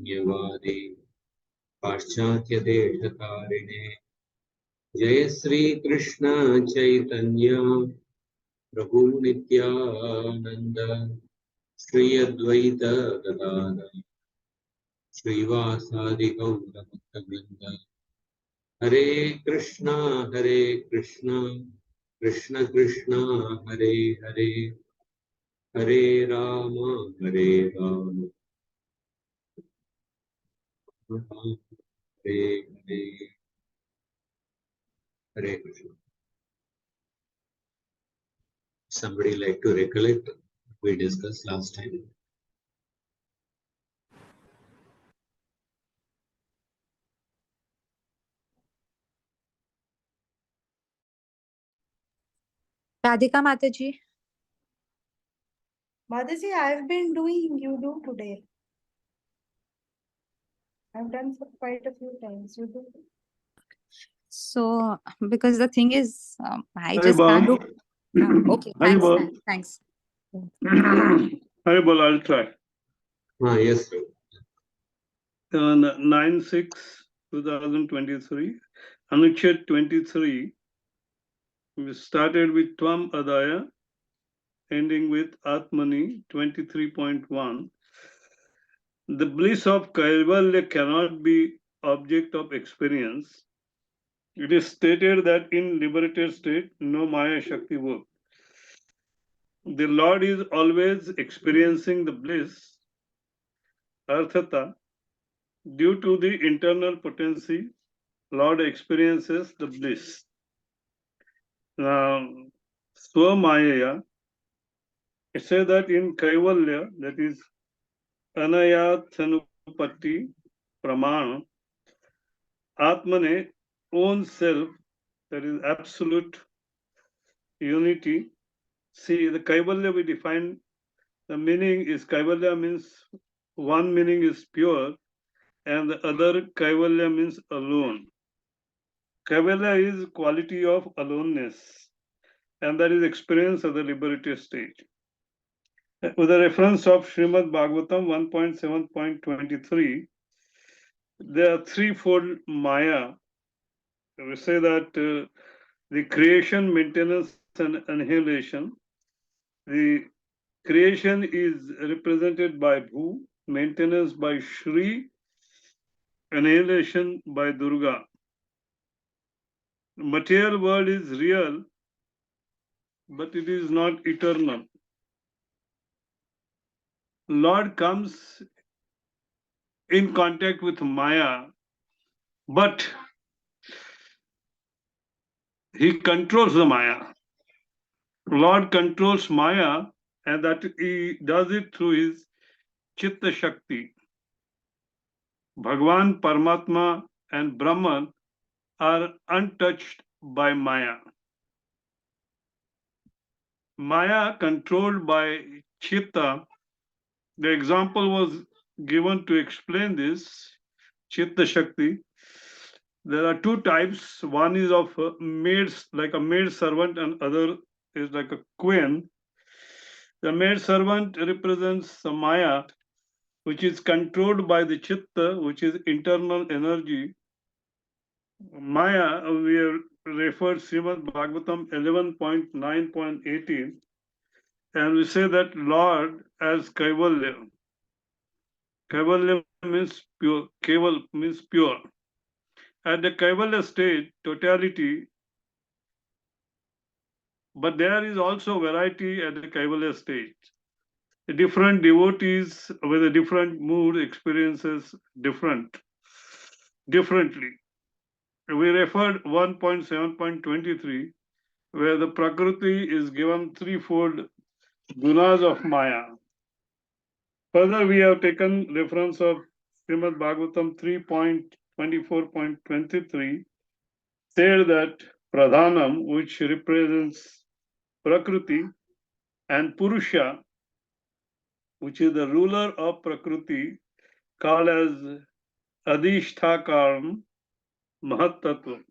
शून्यवादी पाश्चात्य देशतारिणे जय श्री कृष्ण चैतन्य प्रभु नित्यानंद श्री अद्वैत गदाधर श्रीवासादि गौरभक्तवृंद हरे Krishna Krishna Krishna Hare Hare Hare Ram Ram Hare Hare Hare Krishna. Somebody like to recollect we discussed last time? Radhika Mataji. Mataji, I've been doing, you do today. I've done for quite a few times. You do. So, because the thing is, I Haribol. just can't do. Okay, thanks, Haribol. thanks. Haribol, I'll try. Yes, sir. On 9/6/2023, anuccheda 23, we started with Tvam Adaya, ending with Atmani 23.1. The bliss of Kaivalya cannot be object of experience. It is stated that in liberated state, no Maya Shakti works. The Lord is always experiencing the bliss, Arthata. Due to the internal potency, Lord experiences the bliss. Now, Swamaya, it says that in Kaivalya, that is Anayathanupatti Pramana, Atmane, own self, that is absolute unity. See, the Kaivalya we define, the meaning is Kaivalya means one meaning is pure and the other Kaivalya means alone. Kaivalya is quality of aloneness and that is experienced at the liberated state. With a reference of Srimad Bhagavatam 1.7.23, there are threefold Maya. We say that the creation, maintenance, and annihilation. The creation is represented by Bhu, maintenance by Shri, annihilation by Durga. The material world is real, but it is not eternal. Lord comes in contact with Maya, but he controls the Maya. Lord controls Maya, and that he does it through his Chitta Shakti. Bhagwan, Paramatma, and Brahman are untouched by Maya. Maya controlled by Chitta. The example was given to explain this Chitta Shakti. There are two types. One is of maids, like a maid servant, and other is like a queen. The maid servant represents the Maya, which is controlled by the Chitta, which is internal energy. Maya, we have referred Srimad Bhagavatam 11.9.18, and we say that Lord as Kaivalya. Kaivalya means pure, Kaival means pure. At the Kaivalya state, totality, but there is also variety at the Kaivalya state. The different devotees with a different mood experiences differently. We referred 1.7.23, where the Prakriti is given threefold gunas of Maya. Further, we have taken reference of Srimad Bhagavatam 3.24.23, said that Pradhanam, which represents Prakriti, and Purusha, which is the ruler of Prakriti, called as Adhisthakaram Mahatattva.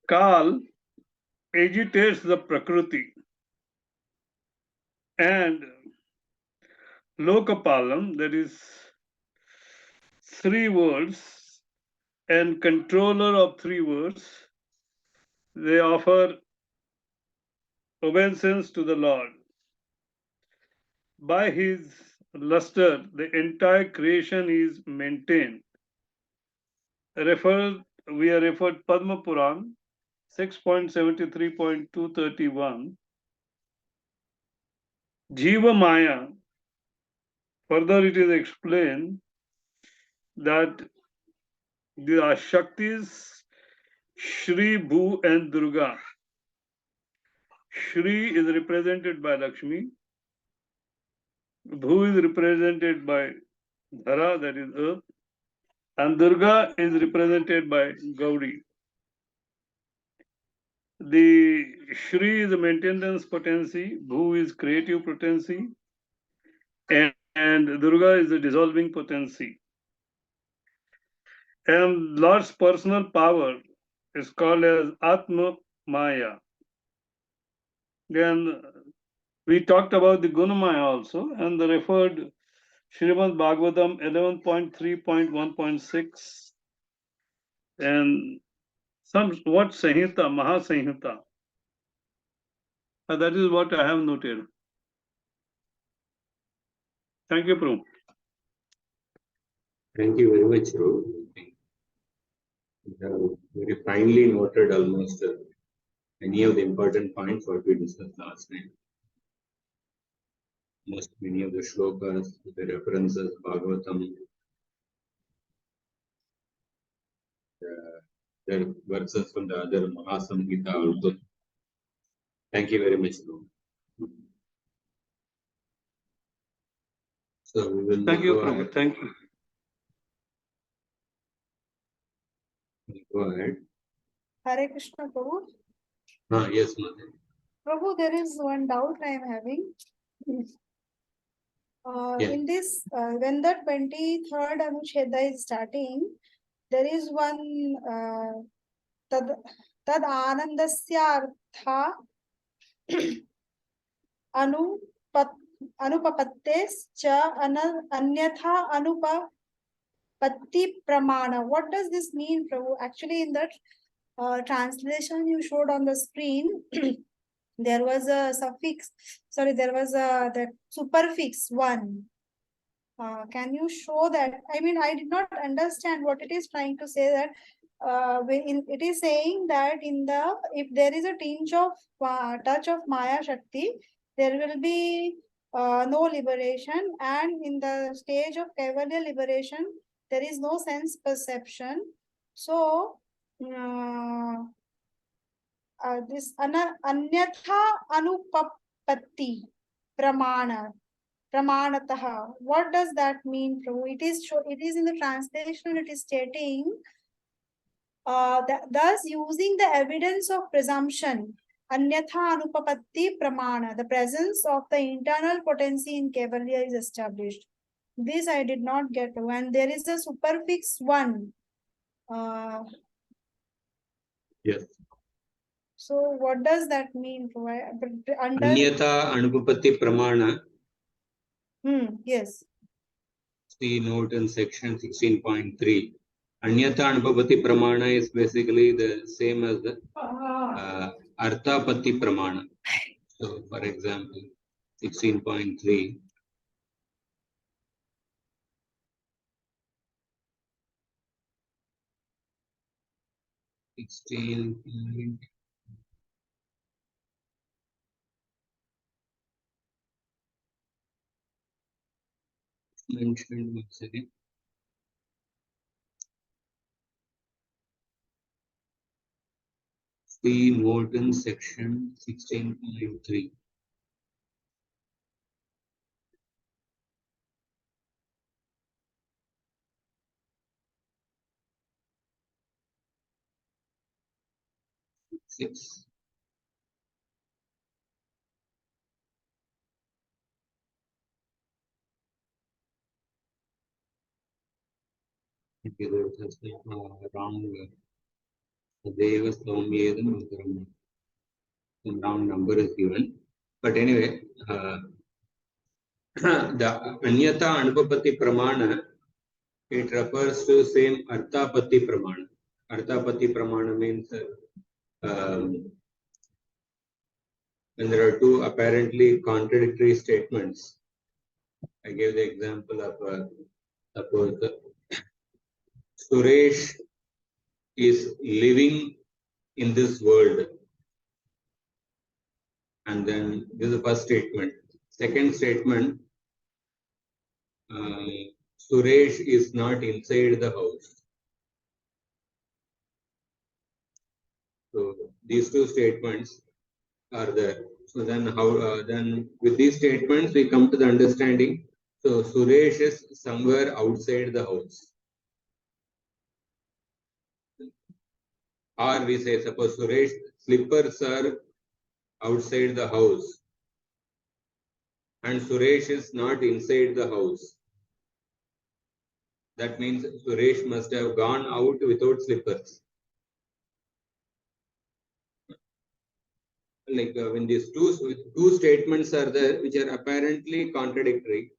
Kal agitates the Prakriti, and Lokapalam, that is 3 worlds, and controller of 3 worlds. They offer obeisance to the Lord. By his luster, the entire creation is maintained. We are referred Padma Puran 6.73.231. Jiva Maya. Further, it is explained that the Shaktis Shri, Bhu, and Durga. Shri is represented by Lakshmi. Bhu is represented by Dhara, that is earth. And Durga is represented by Gauri. The Shri is the maintenance potency, Bhu is creative potency, and Durga is the dissolving potency. And Lord's personal power is called as Atma Maya. Then we talked about the Gunamaya also, and the referred Srimad Bhagavatam 11.3.1.6 and what Sanhita, Mahasanhita. That is what I have noted. Thank you, Prabhu. Thank you very much, Ro. You have very finely noted almost many of the important points what we discussed last time. Most many of the shlokas, the references, Bhagavatam, the verses from the other Mahasamhita also. Thank you very much, Ro. So we will Thank you, go Prabhu. ahead. Thank you. Go ahead. Hare Krishna, Prabhu. Yes, Mother. Prabhu, there is one doubt I am having. Yeah. In this, when the 23rd anuccheda is starting, there is one tad anandasya artha anupapattes cha anyatha anupapatti pramana. What does this mean, Prabhu? Actually, in that translation you showed on the screen, there was a suffix, sorry, there was a that superfix one. Can you show that? I mean, I did not understand what it is trying to say that it is saying that if there is a tinge of touch of Maya Shakti, there will be no liberation, and in the stage of Kaivalya liberation, there is no sense perception. So, this anyatha anupapatti pramanataha. What does that mean, Prabhu? It is in the translation, it is stating thus using the evidence of presumption, anyatha anupapatti pramana, the presence of the internal potency in Kaivalya is established. This I did not get, and there is a superfix one. Yes. So what does that mean? Anyatha Anupapatti Pramana. Yes. See note in section 16.3. Anyatha Anupapatti Pramana is basically the same as the Arthapatti Pramana. So, for example, 16.3. Mentioned once again. See note in section 16.3. Six. Okay, there has been wrong. Deva Saumyedam, some round number is given. But anyway, the Anyata Anupapati Pramana, it refers to same Arthapati Pramana. Arthapati Pramana means when there are two apparently contradictory statements. I gave the example of suppose Suresh is living in this world, and then this is the first statement. Second statement, Suresh is not inside the house. So these two statements are there. So then how then with these statements we come to the understanding. So Suresh is somewhere outside the house. Or we say suppose Suresh slippers are outside the house and Suresh is not inside the house. That means Suresh must have gone out without slippers. Like when these two statements are there which are apparently contradictory.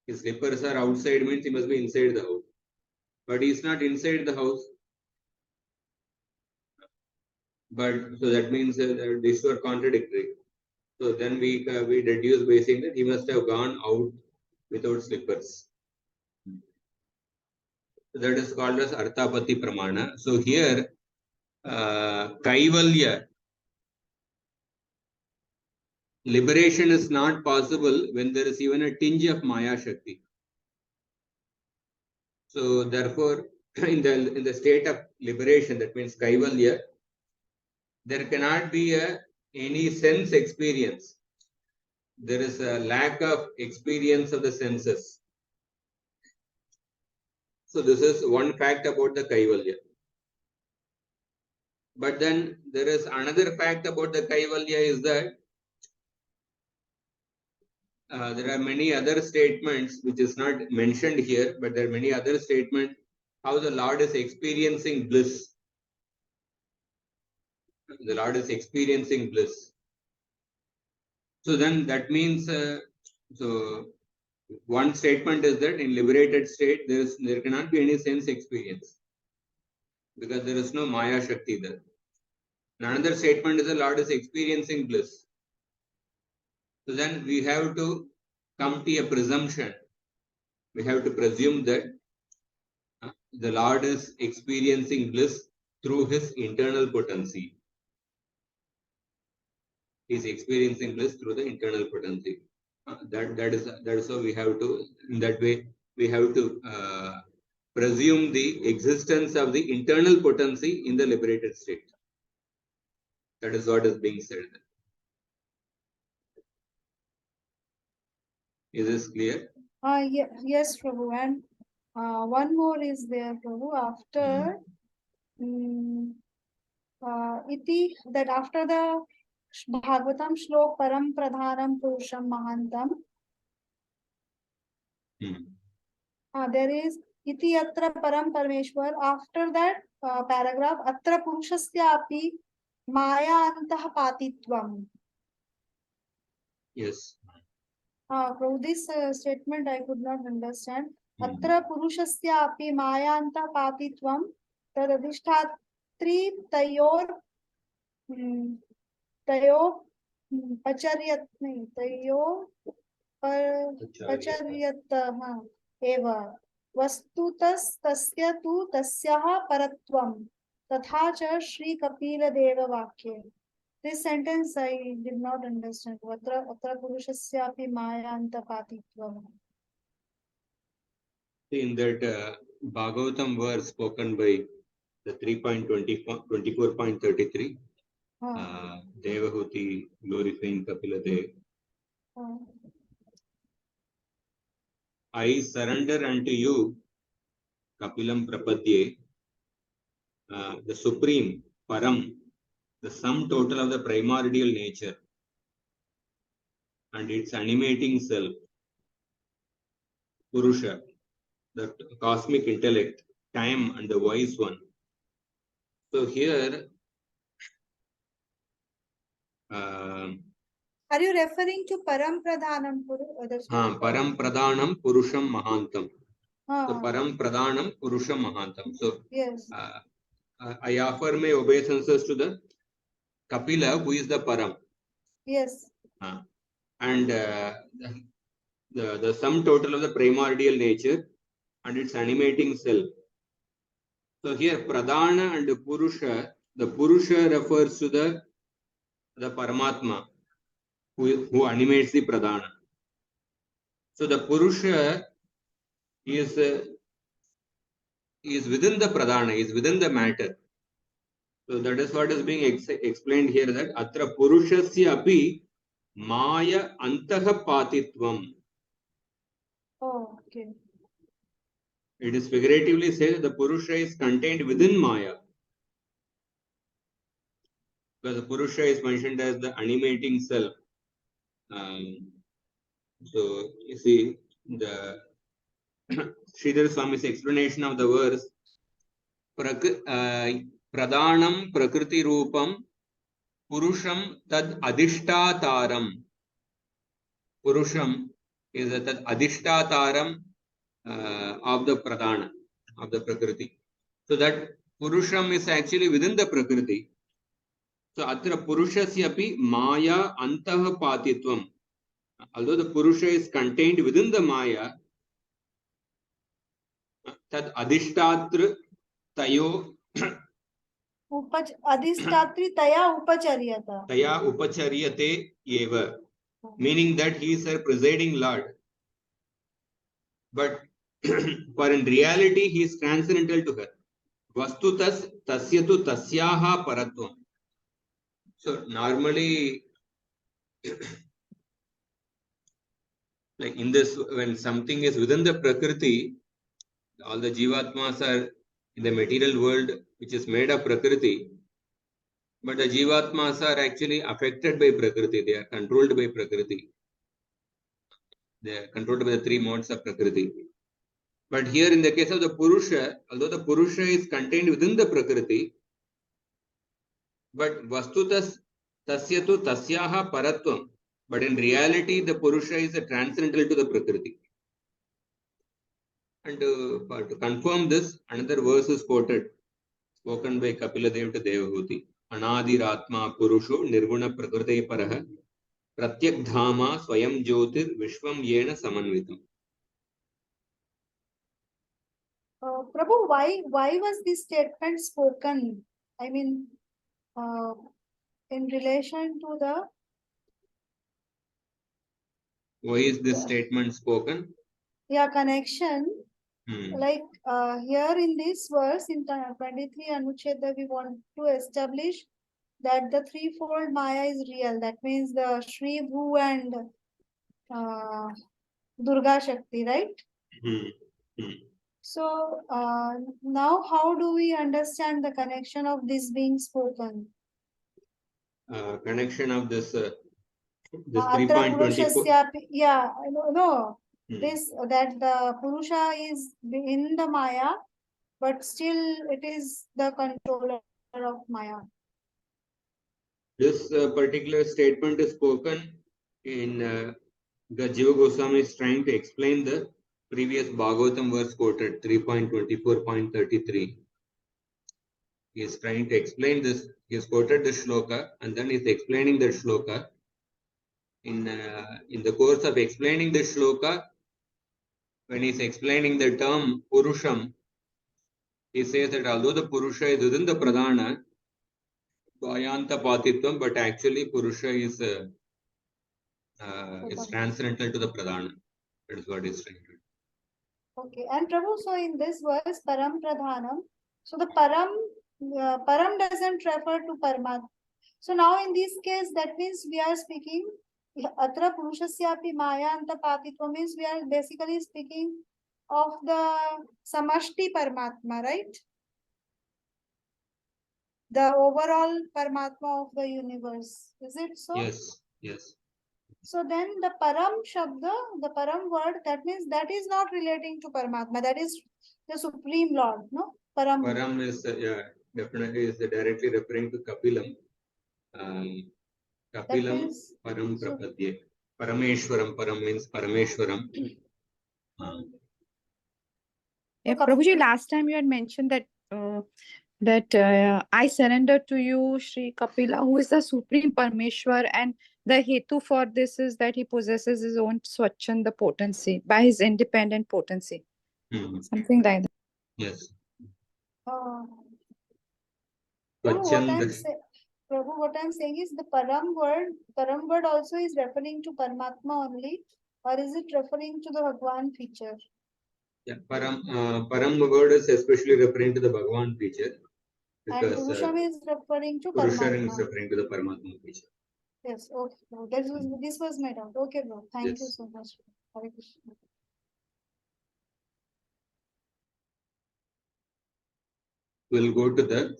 His slippers are outside means he must be inside the house. But he is not inside the house. But so that means these two are contradictory. So then we deduce by saying that he must have gone out without slippers. So that is called as Arthapati Pramana. So here Kaivalya, liberation is not possible when there is even a tinge of Maya Shakti. So therefore, in the state of liberation, that means Kaivalya, there cannot be any sense experience. There is a lack of experience of the senses. So this is one fact about the Kaivalya. But then there is another fact about the Kaivalya is that there are many other statements which is not mentioned here, but there are many other statements how the Lord is experiencing bliss. The Lord is experiencing bliss. So then that means, so one statement is that in liberated state, there cannot be any sense experience because there is no Maya Shakti there. Another statement is the Lord is experiencing bliss. So then we have to come to a presumption. We have to presume that the Lord is experiencing bliss through his internal potency. He is experiencing bliss through the internal potency. That is how we have to, in that way, we have to presume the existence of the internal potency in the liberated state. That is what is being said. Is this clear? Yes, Prabhu. And one more is there, Prabhu. After iti, that after the Bhagavatam Shlok Param Pradhanam Purusham Mahantam, there is iti atra param Parameshwar. After that paragraph, atra purushasya api maya antah patitvam. Yes. From this statement I could not understand. Atra purushasya api maya antah patitvam tadadishtatri tayor tayo pacharyat nahi tayo pacharyat eva vastutas tasya tu tasyaha paratvam tatha cha Shri Kapila Deva Vakya. This sentence I did not understand. Atra purushasyapi maya antapatitvam. In that Bhagavatam verse spoken by the 3.24.33, Devahuti glorifying Kapila Deva. I surrender unto you, Kapilam Prapadye, the supreme, Param, the sum total of the primordial nature and its animating self, Purusha, the cosmic intellect, time and the wise one. So here, Are you referring to Param Pradhanam Puru? Param Pradhanam Purusham Mahantam. So Ah, Param Pradhanam Purusham Mahantam. So yes. I offer my obeisances to the Kapila, who is the Param. Yes. And the sum total of the primordial nature and its animating self. So here Pradhana and Purusha, the Purusha refers to the Paramatma who animates the Pradhana. So the Purusha is within the Pradhana, is within the matter. So that is what is being explained here, that Atra Purushasya api Maya Antaha Patitvam. Oh, okay. It is figuratively said that the Purusha is contained within Maya. Because the Purusha is mentioned as the animating self. So you see the Sridhar Swami's explanation of the verse, Pradhanam Prakriti Rupam Purusham Tad Adhishtataram. Purusham is that Adhishtataram of the Pradhana, of the Prakriti. So that Purusham is actually within the Prakriti. So Atra Purushasya api Maya Antaha Patitvam. Although the Purusha is contained within the Maya, Tad Adhishtatra Tayo Adhistatri Taya Upacharyata. Taya Upacharyate Eva. Meaning that he is her presiding Lord. But for in reality, he is transcendental to her. Vastutas tasyatu tasyaha paratvam. So normally, like in this, when something is within the Prakriti, all the Jivatmas are in the material world, which is made of Prakriti. But the Jivatmas are actually affected by Prakriti. They are controlled by Prakriti. They are controlled by the three modes of Prakriti. But here in the case of the Purusha, although the Purusha is contained within the Prakriti, but Vastutas Tasyatu Tasyaha Paratvam. But in reality, the Purusha is a transcendental to the Prakriti. And to confirm this, another verse is quoted, spoken by Kapila Dev to Devahuti. Anadiratma Purusho Nirguna Prakriti Paraha Pratyak Dhama Swayam Jyotir Vishwam Yena Samanvitam. Prabhu, why was this statement spoken? I mean, in relation to the. Why is this statement spoken? Yeah, connection. Like here in this verse, in 23 anuccheda, we want to establish that the threefold Maya is real. That means the Shri Bhu and Durga Shakti, right? So now how do we understand the connection of this being spoken? Connection of this 3.24. Yeah, no. This that the Purusha is in the Maya, but still it is the controller of Maya. This particular statement is spoken in the Jiva Goswami is trying to explain the previous Bhagavatam verse quoted 3.24.33. He is trying to explain this. He has quoted the shloka and then he is explaining the shloka. In the course of explaining the shloka, when he is explaining the term Purusham, he says that although the Purusha is within the Pradhana, Vayanta Patitvam, but actually Purusha is transcendental to the Pradhana. That is what is trying to do. Okay, and Prabhu, so in this verse, Param Pradhanam, so the Param doesn't refer to Paramatma. So now in this case, that means we are speaking, Atra Purushasyapi Maya Anta Patitva means we are basically speaking of the Samashti Paramatma, right? The overall Paramatma of the universe. Is it so? Yes, yes. So then the Param Shabda, the Param word, that means that is not relating to Paramatma. That is the Supreme Lord, no? Param is definitely is directly referring to Kapilam. Kapilam means- param so- prapadye. Parameshwaram, param means Parameshwaram. Yeah, Kap- Prabhuji, last time you had mentioned that I surrender to you, Sri Kapila, who is the supreme Parmeshwar, and the hetu for this is that he possesses his own Swachchanda potency by his independent potency, something like that. Yes. Prabhu, Swachchanda. Prabhu, what I'm saying is the Param word also is referring to Paramatma only, or is it referring to the Bhagwan feature? Yeah, param word is especially referring to the Bhagavan feature. And Because Purusham is referring to Purusharam is Paramatma. referring to the Paramatma feature. Yes, okay. Bro. This was my doubt. Okay, bro. Thank you Yes. so much. Hare Krishna. We'll go to the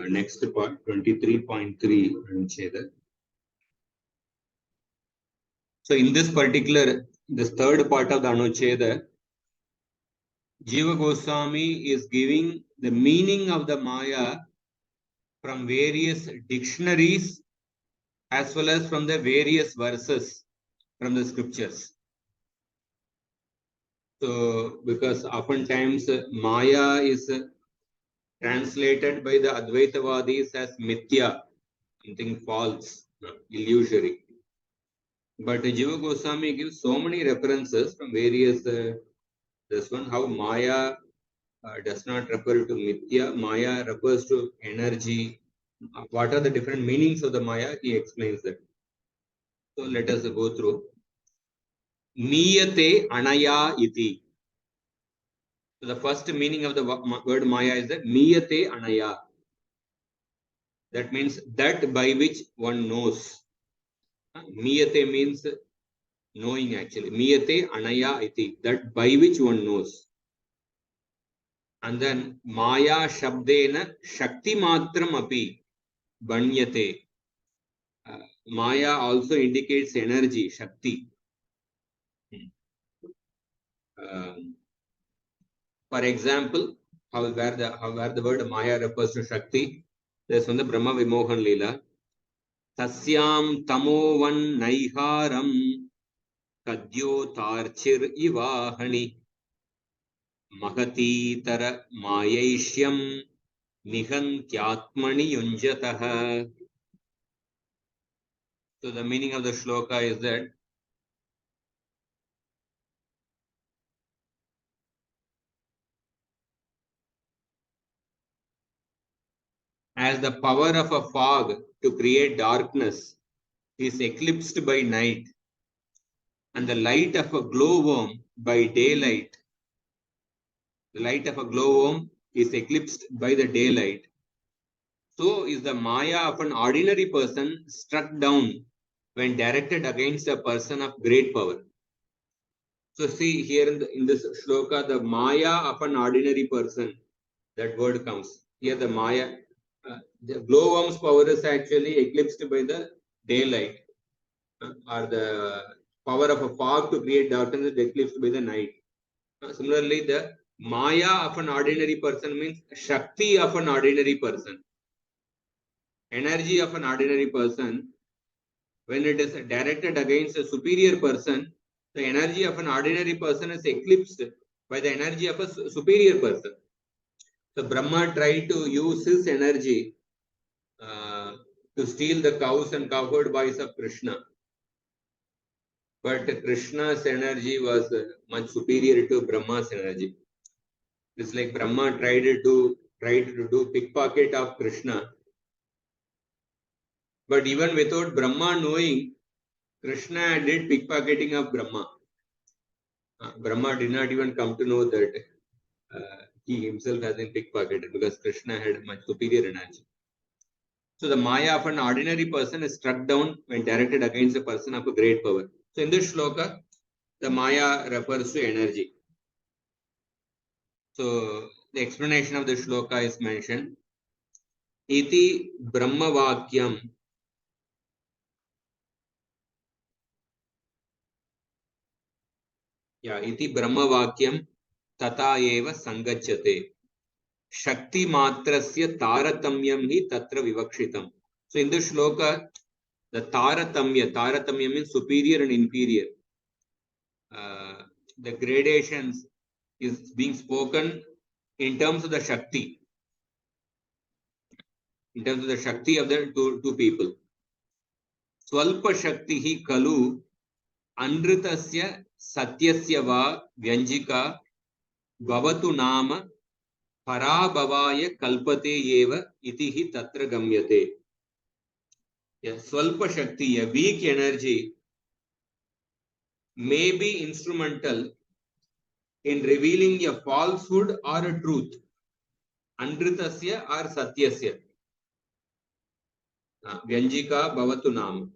next part, 23.3 Anuccheda. So in this particular, this third part of the Anuccheda, Jiva Goswami is giving the meaning of the Maya from various dictionaries as well as from the various verses from the scriptures. So, because oftentimes Maya is translated by the Advaitavadis as Mithya, something false, illusory. But Jiva Goswami gives so many references from various, this one, how Maya does not refer to Mithya, Maya refers to energy. What are the different meanings of the Maya? He explains that. So let us go through. Miyate anaya iti. So the first meaning of the word Maya is that Miyate anaya. That means that by which one knows. Miyate means knowing actually. Miyate anaya iti. That by which one knows. And then Maya shabdena shakti matram api banyate. Maya also indicates energy, shakti. For example, where the word Maya refers to Shakti, there's from the Brahma Vimohan Leela. Tasyam tamovan naiharam kadyo tarchir ivahani mahati tara mayaishyam nihantyatmani yunjataha. So the meaning of the shloka is that as the power of a fog to create darkness is eclipsed by night, and the light of a glowworm by daylight, the light of a glowworm is eclipsed by the daylight. So is the Maya of an ordinary person struck down when directed against a person of great power. So see here in this shloka, the Maya of an ordinary person, that word comes. Here the Maya, the glowworm's power is actually eclipsed by the daylight, or the power of a fog to create darkness is eclipsed by the night. Similarly, the Maya of an ordinary person means Shakti of an ordinary person. Energy of an ordinary person, when it is directed against a superior person, the energy of an ordinary person is eclipsed by the energy of a superior person. So Brahma tried to use his energy to steal the cows and cow-herd boys of Krishna. But Krishna's energy was much superior to Brahma's energy. It's like Brahma tried to do pickpocket of Krishna. But even without Brahma knowing, Krishna did pickpocketing of Brahma. Brahma did not even come to know that he himself has been pickpocketed because Krishna had much superior energy. So the Maya of an ordinary person is struck down when directed against a person of a great power. So in this shloka, the Maya refers to energy. So the explanation of the shloka is mentioned. Iti Brahma Vakyam. Yeah, iti Brahma Vakyam tata eva sangachyate. Shakti matrasya taratamyam hi tatra vivakshitam. So in this shloka, The Taratamya means superior and inferior. The gradations is being spoken in terms of the Shakti. In terms of the Shakti of the two people. Swalpa Shakti hi kalu Anritasya Satyasya va Vyanjika Bhavatu Nama Parabhavaya Kalpate Yeva Itihi Tatra Gamyate. Swalpa Shakti, a weak energy, may be instrumental in revealing a falsehood or a truth. Anritasya or Satyasya. Vyanjika Bhavatu Nama.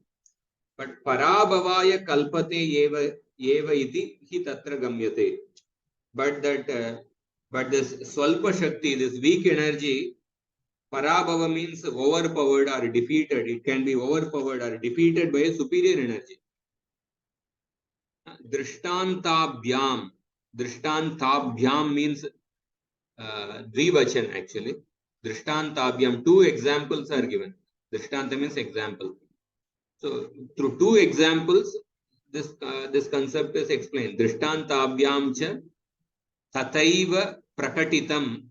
But Parabhavaya Kalpate Yeva Iti Hi Tatra Gamyate. But this Swalpa Shakti, this weak energy, Parabhava means overpowered or defeated. It can be overpowered or defeated by a superior energy. Drishtantabhyam. Drishtantabhyam means Dvivachan actually. Drishtantabhyam. Two examples are given. Drishtanta means example. So through two examples, this concept is explained. Drishtantabhyam cha tataiva prakatitam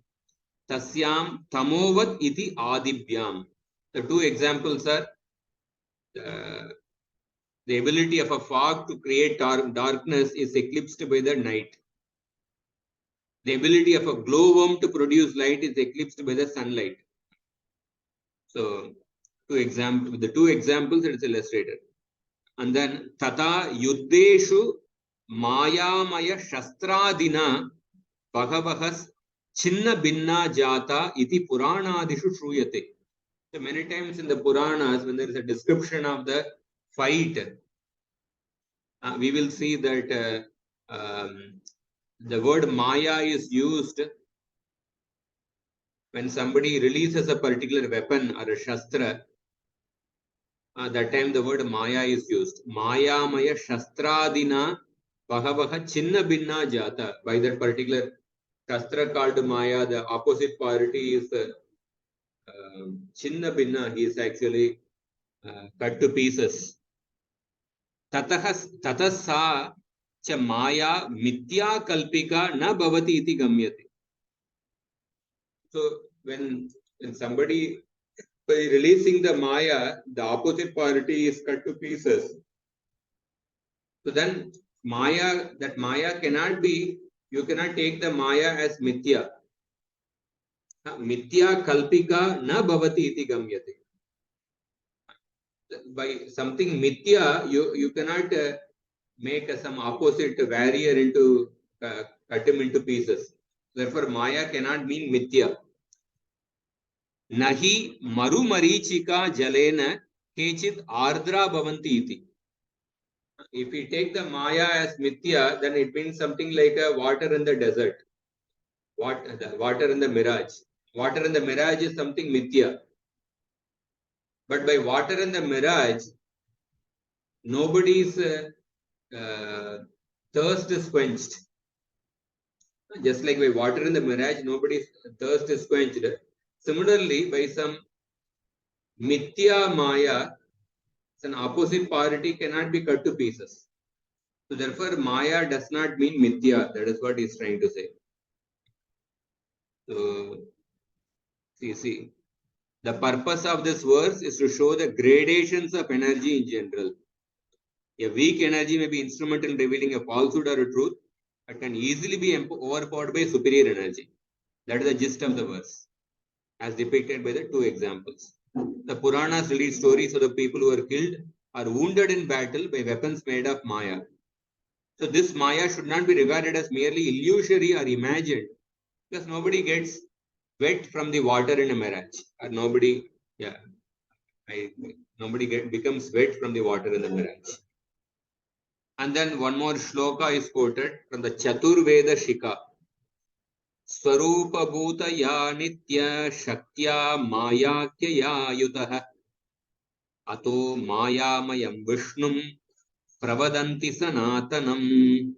tasyam tamovat iti adibhyam. The two examples are the ability of a fog to create darkness is eclipsed by the night. The ability of a glowworm to produce light is eclipsed by the sunlight. So, the two examples it is illustrated. And then tata yuddeshu mayamaya shastradina bhagavahas chinna binna jata iti puranadishu shruyate. So many times in the Puranas, when there is a description of the fight, we will see that the word Maya is used when somebody releases a particular weapon or a Shastra. That time the word Maya is used. Maya Maya Shastradina Bhagavaha Chinna Binna Jata. By that particular Shastra called Maya, the opposite party is Chinna Binna. He is actually cut to pieces. Tatasa cha Maya Mithya Kalpika na Bhavati iti Gamyate. So when somebody, by releasing the Maya, the opposite party is cut to pieces. So then that Maya cannot be, you cannot take the Maya as Mithya. Mithya Kalpika na Bhavati iti Gamyate. By something Mithya, you cannot make some opposite barrier into, cut him into pieces. Therefore, Maya cannot mean Mithya. Nahi maru marichika jalena kechit ardra bhavanti iti. If we take the Maya as Mithya, then it means something like a water in the desert. Water in the mirage. Water in the mirage is something Mithya. But by water in the mirage, nobody's thirst is quenched. Just like by water in the mirage, nobody's thirst is quenched. Similarly, by some Mithya Maya, an opposite party cannot be cut to pieces. So therefore, Maya does not mean Mithya. That is what he is trying to say. So, see, the purpose of this verse is to show the gradations of energy in general. A weak energy may be instrumental in revealing a falsehood or a truth, but can easily be overpowered by superior energy. That is the gist of the verse, as depicted by the two examples. The Puranas relate stories of the people who are killed or wounded in battle by weapons made of Maya. So this Maya should not be regarded as merely illusory or imagined, because nobody gets wet from the water in a mirage, or nobody becomes wet from the water in the mirage. And then one more shloka is quoted from the Chaturveda Shika. Swarupa Bhuta Ya Nitya Shaktya Mayakyaya Yutaha Ato Mayamayam Vishnum Pravadanti Sanatanam.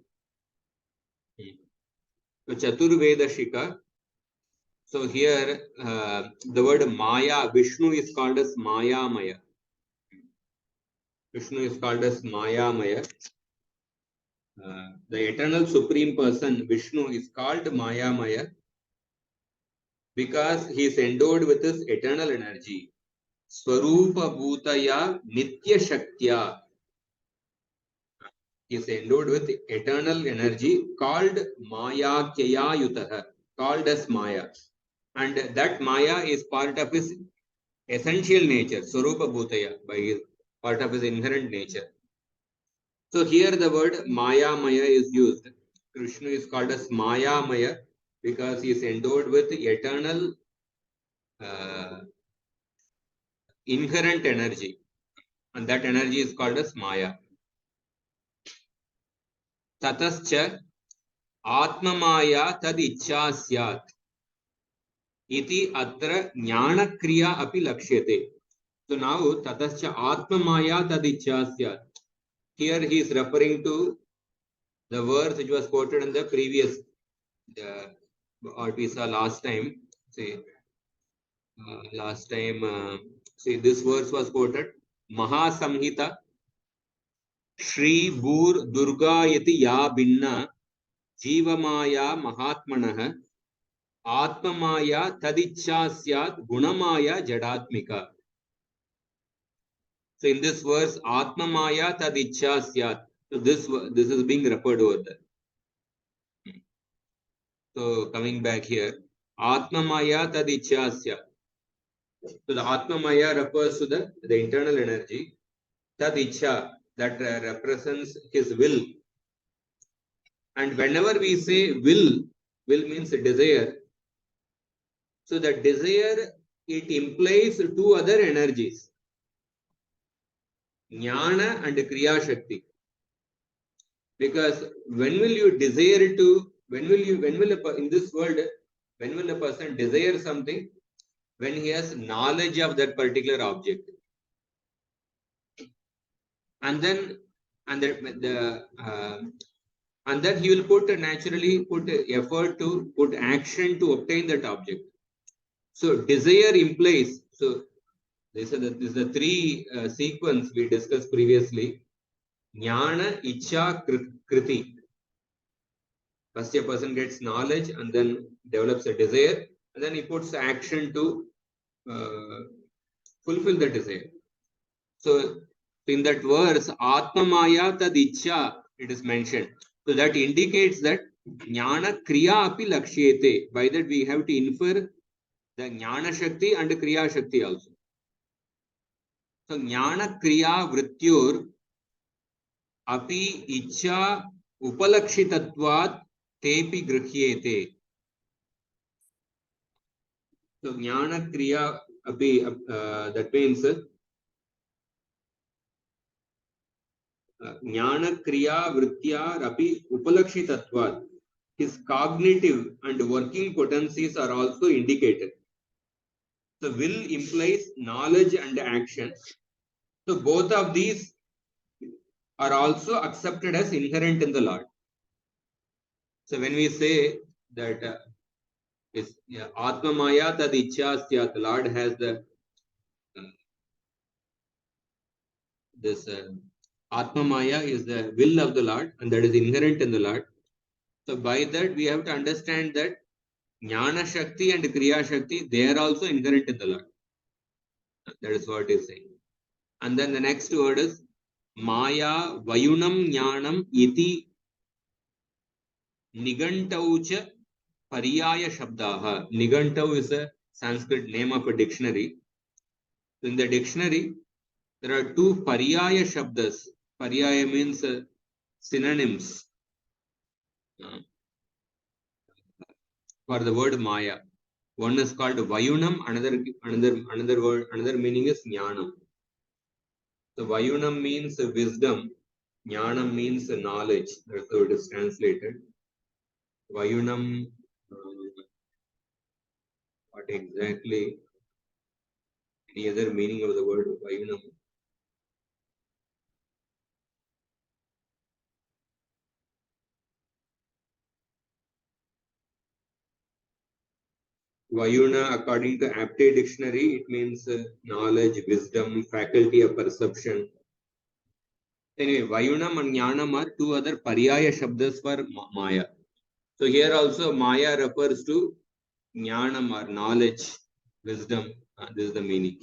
So Chaturveda Shika. So here the word Maya, Vishnu is called as Maya Maya. Vishnu is called as Maya Maya. The eternal supreme person, Vishnu, is called Maya Maya because he is endowed with his eternal energy. Swarupa Bhutaya Nitya Shaktya. He is endowed with eternal energy called Maya Kyaya Yutaha, called as Maya. And that Maya is part of his essential nature, Swarupa Bhutaya, by his, part of his inherent nature. So here the word Maya Maya is used. Krishna is called as Maya Maya because he is endowed with eternal inherent energy. And that energy is called as Maya. Tatascha Atma Maya tad ichha syat. Iti atra jnana kriya api lakshyate. So now tatascha Atma Maya tad ichha syat. Here he is referring to the verse which was quoted in the previous, what we saw last time. See, see, this verse was quoted. Mahasamhita Shri Bur Durgayati Ya Binna Jivamaya Mahatmanah Atmamaya Tadichha Syat Gunamaya Jadatmika. So in this verse, Atmamaya Tadichha Syat. So this is being referred over there. So coming back here, Atmamaya Tadichha Syat. So the Atmamaya refers to the internal energy. Tadichha, that represents his will. And whenever we say will means desire. So that desire, it implies two other energies, Jnana and Kriya Shakti. Because when will you desire to, in this world, when will a person desire something? When he has knowledge of that particular object. And then, and then he will naturally put effort to put action to obtain that object. So desire implies, so this is the three sequence we discussed previously. Jnana, Ichha, Kriti. First a person gets knowledge and then develops a desire and then he puts action to fulfill the desire. So in that verse, Atma Maya Tad Ichha, it is mentioned. So that indicates that Jnana Kriya api lakshyate. By that we have to infer the Jnana Shakti and Kriya Shakti also. So Jnana Kriya Vrityur api Ichha Upalakshitatvat tepi grihyete. So Jnana Kriya api, that means Jnana Kriya Vrityar api Upalakshitatvat. His cognitive and working potencies are also indicated. So will implies knowledge and action. So both of these are also accepted as inherent in the Lord. So when we say that Atma Maya Tad Ichha Syat, the Lord has this Atma Maya is the will of the Lord and that is inherent in the Lord. So by that we have to understand that Jnana Shakti and Kriya Shakti, they are also inherent in the Lord. That is what he is saying. And then the next word is Maya Vayunam Jnanam Iti Nigantaucha Pariyaya Shabdaha. Nigantau is a Sanskrit name of a dictionary. In the dictionary, there are two Pariyaya Shabdas. Pariyaya means synonyms for the word Maya. One is called Vayunam, another meaning is Jnanam. So Vayunam means wisdom, Jnanam means knowledge. That's how it is translated. Vayunam, what exactly? Any other meaning of the word Vayunam? Vayuna, according to Apte dictionary, it means knowledge, wisdom, faculty of perception. Anyway, Vayunam and Jnanam are two other Paryaya Shabdas for Maya. So here also Maya refers to Jnanam or knowledge, wisdom. This is the meaning.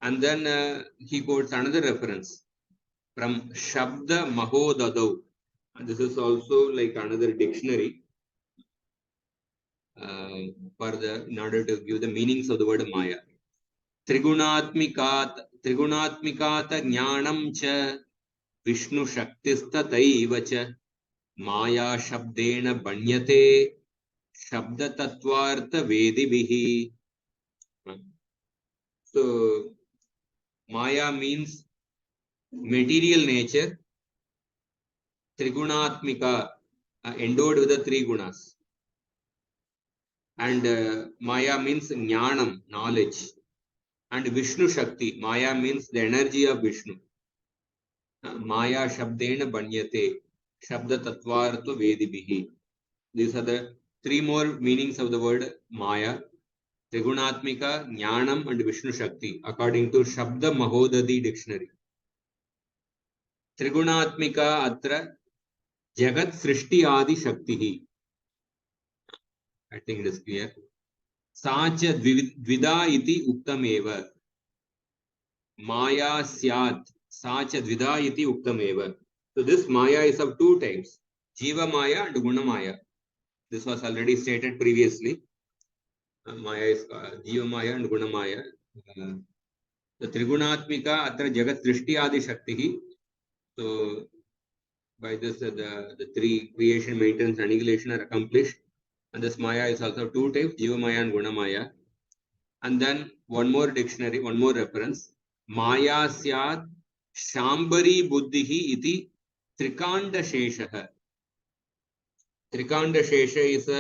And then he quotes another reference from Shabda Mahodadau. This is also like another dictionary in order to give the meanings of the word Maya. Trigunatmikat Jnanam cha Vishnu Shaktistataiva cha Maya Shabdena Banyate Shabda Tattvartha Vedibihi. So Maya means material nature, Trigunatmika, endowed with the three gunas. And Maya means Jnanam, knowledge. And Vishnu Shakti, Maya means the energy of Vishnu. Maya Shabdena Banyate, Shabda Tattvartha Vedibihi. These are the three more meanings of the word Maya. Trigunatmika, Jnanam and Vishnu Shakti, according to Shabda Mahodadi dictionary. Trigunatmika atra Jagat Srishti Adi Shakti. I think it is clear. Sacha Dvida iti Uktameva. Maya Syat. Sacha Dvida iti Uktameva. So this Maya is of two types. Jiva Maya and Guna Maya. This was already stated previously. Maya is Jiva Maya and Guna Maya. The Trigunatmika atra Jagat Srishti Adi Shakti. So by this the three creation, maintenance, annihilation are accomplished. And this Maya is also two types, Jiva Maya and Guna Maya. And then one more dictionary, one more reference. Maya Syat Shambari Buddhihi iti Trikanda Sheshaha. Trikanda Shesha is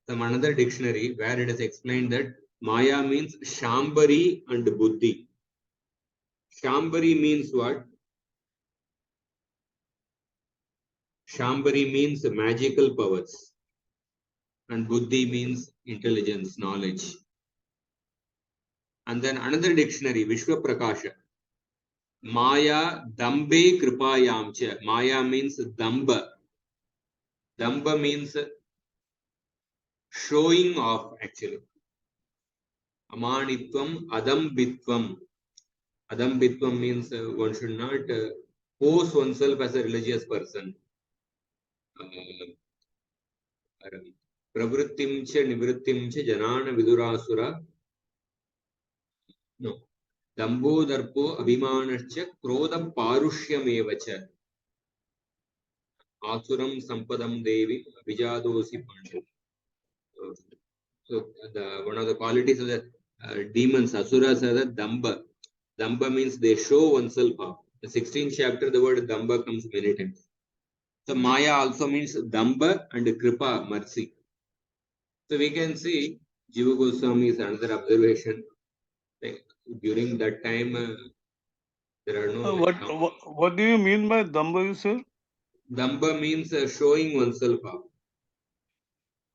some another dictionary where it is explained that Maya means Shambari and Buddhi. Shambari means what? Shambari means magical powers. And Buddhi means intelligence, knowledge. And then another dictionary, Vishwa Prakasha. Maya Dambe Kripayamcha. Maya means Damba. Damba means showing off actually. Amanitvam, Adambitvam. Adambitvam means one should not pose oneself as a religious person. Pravrittimcha Nivrittimcha Janana Vidurasura. No. Dambo Darpo Abhimanascha Krodha Parushymevacha. Asuram Sampadam Devi Vijadosi Pandu. So one of the qualities of the demons, Asuras, are the Damba. Damba means they show oneself off. The 16th chapter, the word Damba comes many times. So Maya also means Damba and Kripa, mercy. So we can see Jiva Goswami is another observation. Like, during that time, there are no. What do you mean by Damba, you said? Damba means showing oneself off.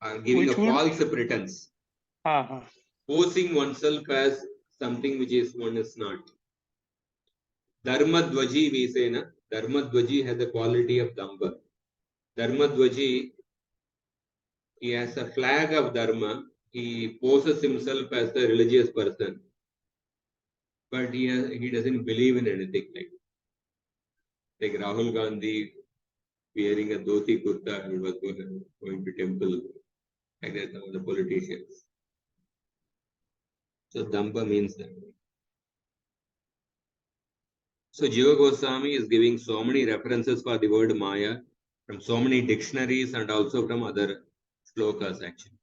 Or giving a false pretense. Posing oneself as something which is one is not. Dharmadvaji, we say, na? Dharmadvaji has the quality of Damba. Dharmadvaji, he has a flag of Dharma. He poses himself as a religious person. But he doesn't believe in anything like Rahul Gandhi wearing a dhoti kurta and was going to temple. Like that, some of the politicians. So Damba means that. So Jiva Goswami is giving so many references for the word Maya from so many dictionaries and also from other shlokas actually.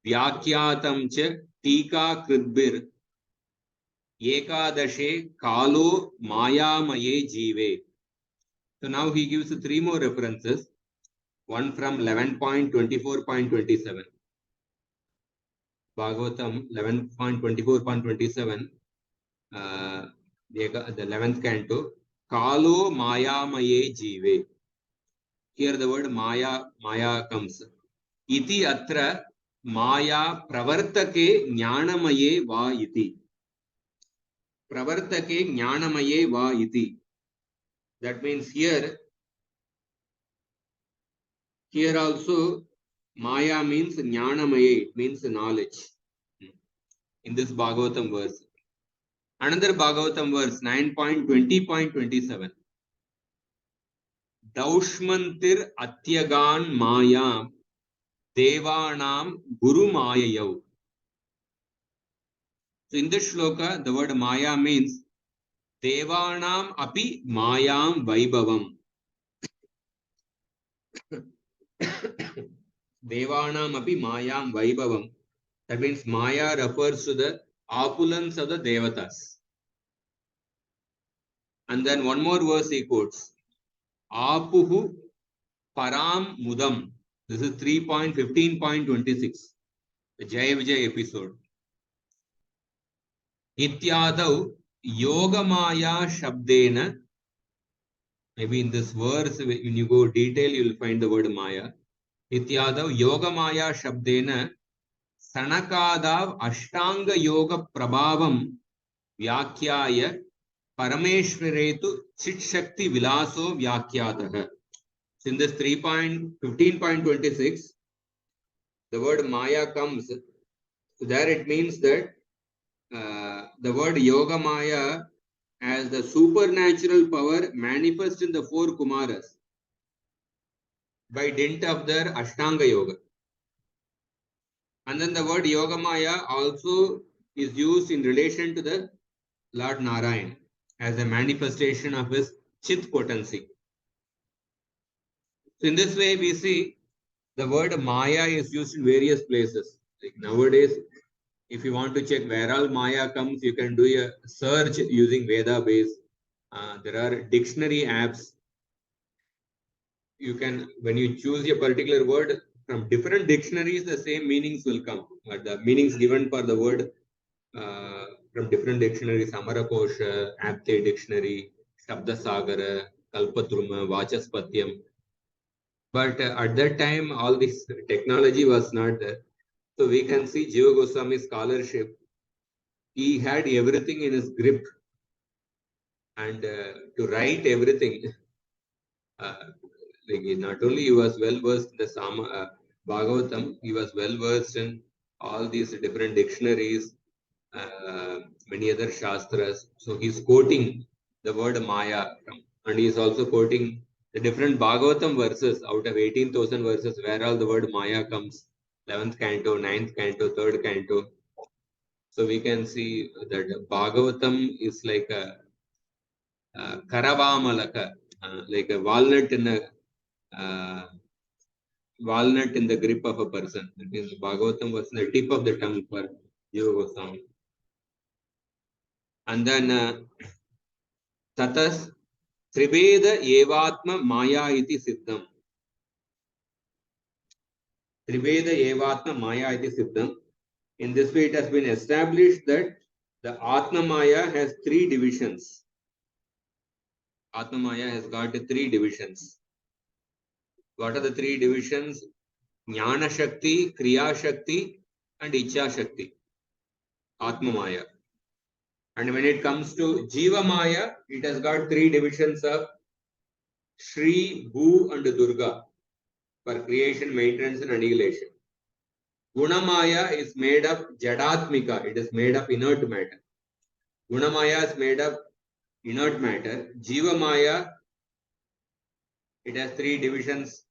Vyakyatam cha tika kridbir ekadashe kalo mayamaye jive. So now he gives three more references. One from 11.24.27. Bhagavatam 11.24.27. The 11th canto. Kalo mayamaye jive. Here the word Maya comes. Iti atra Maya pravartake jnanamaye va iti. pravartake jnanamaye va iti. That means here also Maya means jnanamaye, it means knowledge. In this Bhagavatam verse. Another Bhagavatam verse 9.20.27. Daushmantir atyagan mayam devanam guru mayayau. So in this shloka, the word maya means devanam api mayam vaibhavam. Devanam api mayam vaibhavam. That means Maya refers to the opulence of the Devatas. And then one more verse he quotes. Apuhu param mudam. This is 3.15.26. The Jai Vijay episode. Ityadau yogamaya shabdena. Maybe in this verse, when you go detail, you will find the word Maya. Ityadav yogamaya shabdena sanakadav ashtanga yoga prabhavam vyakyaya parameshwaretu chit shakti vilaso vyakyatah. So in this 3.15.26, the word Maya comes. So there it means that the word yoga Maya as the supernatural power manifest in the four Kumaras by dint of their Ashtanga Yoga. And then the word Yogamaya also is used in relation to the Lord Narayan as a manifestation of his Chit potency. So in this way, we see the word Maya is used in various places. Like nowadays, if you want to check where all Maya comes, you can do a search using Veda base. There are dictionary apps. You can, when you choose a particular word from different dictionaries, the same meanings will come. But the meanings given for the word from different dictionaries, Amarakosha, Apte Dictionary, Shabda Sagara, Kalpatruma, Vachaspatyam. But at that time, all this technology was not there. So we can see Jiva Goswami's scholarship. He had everything in his grip. And to write everything, not only he was well versed in the Bhagavatam, he was well versed in all these different dictionaries, many other shastras. So he's quoting the word Maya, and he is also quoting the different Bhagavatam verses out of 18,000 verses where all the word Maya comes. 11th canto, 9th canto, 3rd canto. So we can see that Bhagavatam is like a Karavamalaka, like a walnut in the grip of a person. That means Bhagavatam was the tip of the tongue for Jiva Goswami. And then Tatas Triveda Evatma Maya iti Siddham. Triveda Evatma Maya iti Siddham. In this way, it has been established that the Atma Maya has three divisions. Atma Maya has got three divisions. What are the three divisions? Jnana Shakti, Kriya Shakti, and Icha Shakti. Atma Maya. And when it comes to Jiva Maya, it has got three divisions of Shri, Bhu, and Durga for creation, maintenance, and annihilation. Gunamaya is made of Jadatmika, it is made of inert matter. Gunamaya is made of inert matter. Jiva Maya, it has three divisions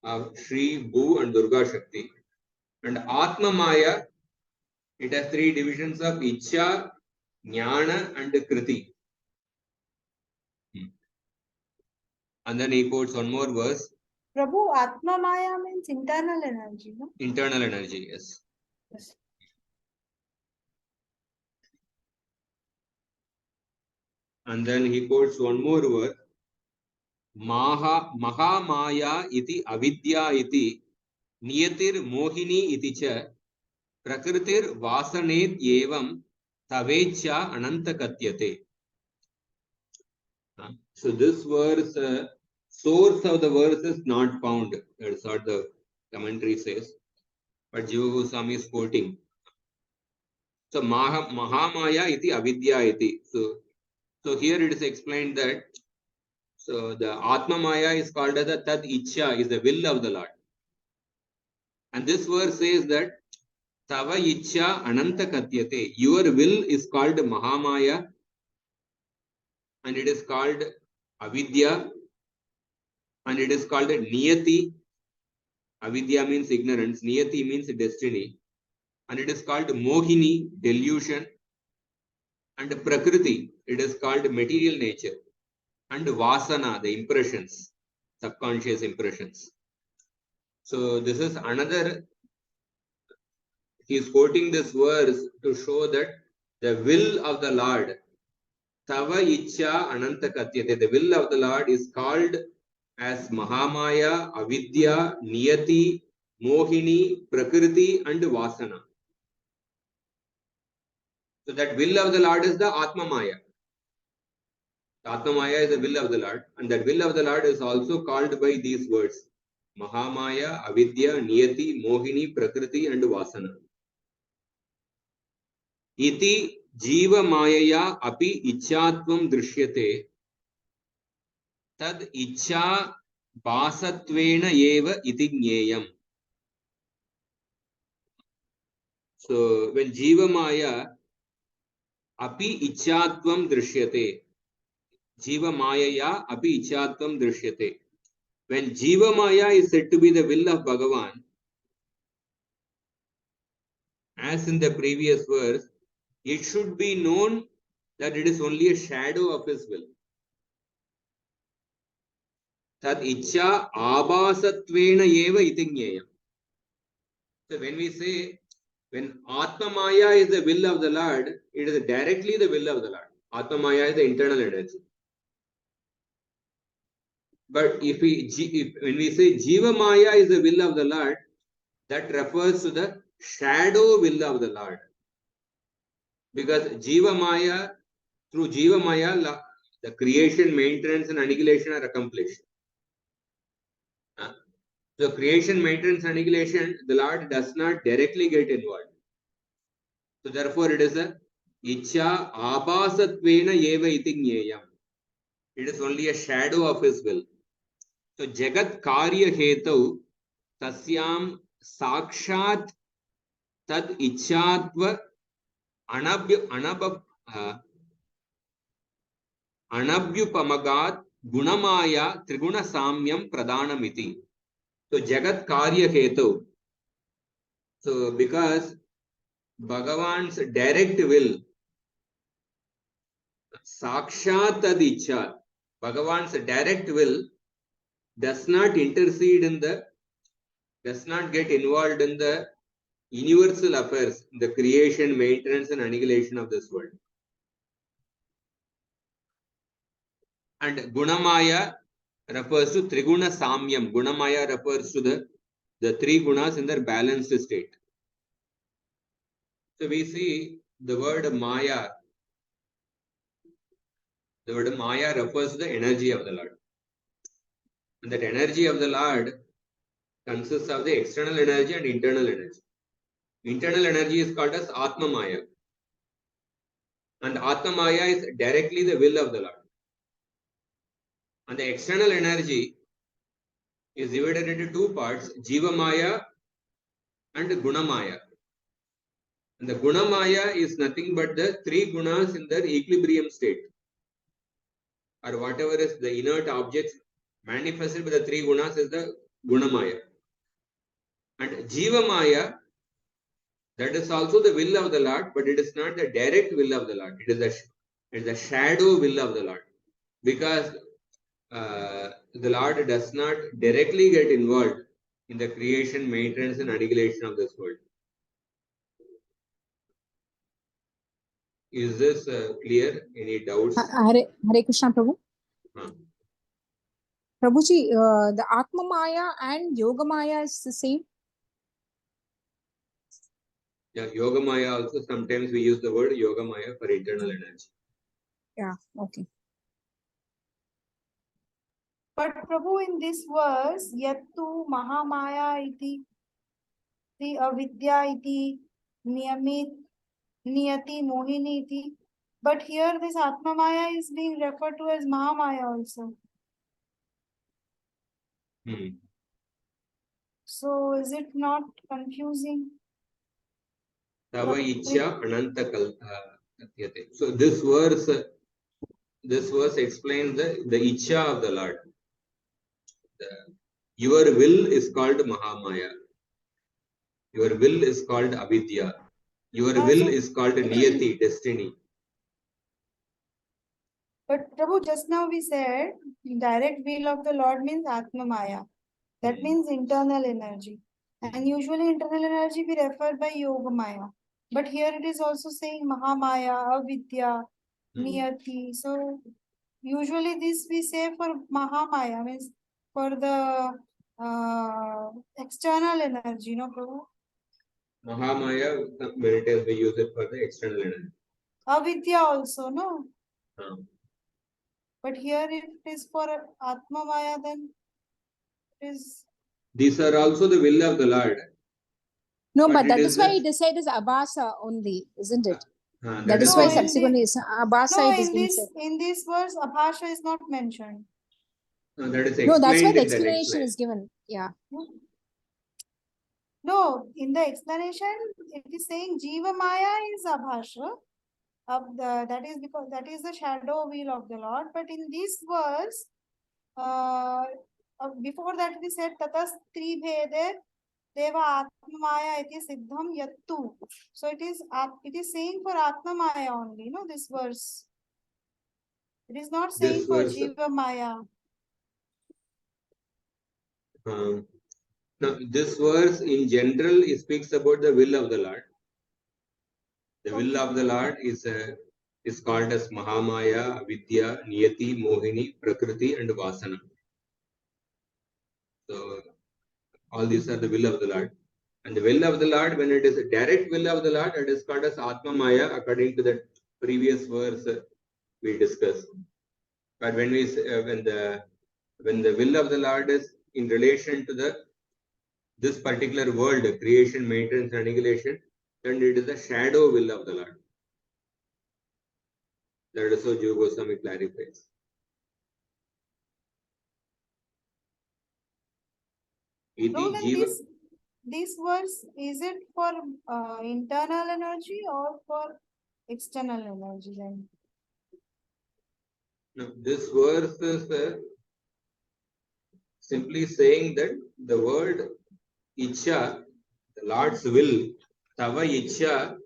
of Shri, Bhu, and Durga Shakti. And Atma Maya, it has three divisions of Icha, Jnana, and Kriti. And then he quotes one more verse. Prabhu, Atma Maya means internal energy, no? Internal energy, yes. Yes. And then he quotes one more word. Mahamaya iti avidya iti niyatir mohini iti cha prakritir vasanet evam tavecha ananta katyate. So this verse, source of the verse is not found. That's what the commentary says. But Jiva Goswami is quoting. So Mahamaya iti avidya iti. So here it is explained that so the Atma Maya is called as the Tad Ichha, is the will of the Lord. And this verse says that Tava Ichha Ananta Katyate. Your will is called Mahamaya and it is called Avidya and it is called Niyati. Avidya means ignorance, Niyati means destiny, and it is called Mohini, delusion, and Prakriti, it is called material nature, and Vasana, the impressions, subconscious impressions. So this is another, he is quoting this verse to show that the will of the Lord, Tava Ichha Ananta Katyate, the will of the Lord is called as Mahamaya, Avidya, Niyati, Mohini, Prakriti, and Vasana. So that will of the Lord is the Atma Maya. The Atma Maya is the will of the Lord, and that will of the Lord is also called by these words: Mahamaya, Avidya, Niyati, Mohini, Prakriti, and Vasana. Iti Jiva Mayaya api Ichhatvam Drishyate Tad Ichha Basatvena Eva iti Jneyam. So when Jiva Maya api Ichhatvam Drishyate, Jiva Mayaya api Ichhatvam Drishyate. When Jiva Maya is said to be the will of Bhagavan, as in the previous verse, it should be known that it is only a shadow of his will. Tad Ichha Abhasatvena Eva iti Jneyam. So when we say, when Atma Maya is the will of the Lord, it is directly the will of the Lord. Atma Maya is the internal energy. But when we say Jiva Maya is the will of the Lord, that refers to the shadow will of the Lord. Because Jiva Maya, through Jiva Maya, the creation, maintenance, and annihilation are accomplished. So creation, maintenance, annihilation, the Lord does not directly get involved. So therefore, it is a Ichha Abhasatvena Eva iti Jneyam. It is only a shadow of his will. So Jagat Karya Hetau Tasyam Sakshat Tad Ichhatva Anabhyupamagat Gunamaya Triguna Samyam Pradhanamiti. So Jagat Karya Hetu. So because Bhagavan's direct will, Sakshat Tad Ichha, Bhagavan's direct will does not intercede in the, does not get involved in the universal affairs, the creation, maintenance, and annihilation of this world. And Gunamaya refers to Triguna Samyam. Gunamaya refers to the three gunas in their balanced state. So we see the word Maya. The word Maya refers to the energy of the Lord. And that energy of the Lord consists of the external energy and internal energy. Internal energy is called as Atma Maya. And Atma Maya is directly the will of the Lord. And the external energy is divided into two parts, Jiva Maya and Guna Maya. And the Guna Maya is nothing but the three gunas in their equilibrium state, or whatever is the inert objects manifested by the three gunas is the Guna Maya. And Jiva Maya, that is also the will of the Lord, but it is not the direct will of the Lord. It is the shadow will of the Lord. Because the Lord does not directly get involved in the creation, maintenance, and annihilation of this world. Is this clear? Any doubts? Hare Krishna, Prabhu. Huh. Prabhuji, the Atma Maya and Yoga Maya is the same? Yeah, Yoga Maya also, sometimes we use the word Yoga Maya for internal energy. Yeah, okay. But Prabhu, in this verse, Yattu Mahamaya iti, the Avidya iti, Niyamit, Niyati, Mohini iti. But here this Atma Maya is being referred to as Mahamaya also. So is it not confusing? Tava Ichya Ananta Katyate. So this verse explains the Ichya of the Lord. Your will is called Mahamaya. Your will is called Avidya. Your will is called Niyati, destiny. But Prabhu, just now we said direct will of the Lord means Atma Maya. That means internal energy. And usually internal energy we refer by Yoga Maya. But here it is also saying Mahamaya, Avidya, Niyati. So usually this we say for Mahamaya, means for the external energy, no Prabhu? Mahamaya, many times we use it for the external energy. Avidya also, no? But here it is for Atma Maya, then it is. These are also the will of the Lord. No, but that is why it is said as Abhasa only, isn't it? That is why subsequently Abhasa it is being said. In this verse, Abhasha is not mentioned. That is No, that's why the explained in that explanation is given. Yeah. No, in the explanation, it is saying Jiva Maya is Abhasha. That is because that is the shadow wheel of the Lord. But in this verse, before that it is said Tatastri Bhede Deva Atma Maya iti Siddham Yattu. So it is saying for Atma Maya only, no, this verse. It is not saying This for verse, Jiva Maya. Now, this verse in general it speaks about the will of the Lord. The will of the Lord is called as Mahamaya, Vidya, Niyati, Mohini, Prakriti, and Vasana. So all these are the will of the Lord. And the will of the Lord, when it is a direct will of the Lord, it is called as Atma Maya, according to the previous verse we discussed. But when we when the will of the Lord is in relation to this particular world, creation, maintenance, annihilation, then it is the shadow will of the Lord. That is how Jiva Goswami clarifies. No, then this verse, is it for internal energy or for external energy then? No, this verse is simply saying that the word Ichha, the Lord's will, Tava Ichha,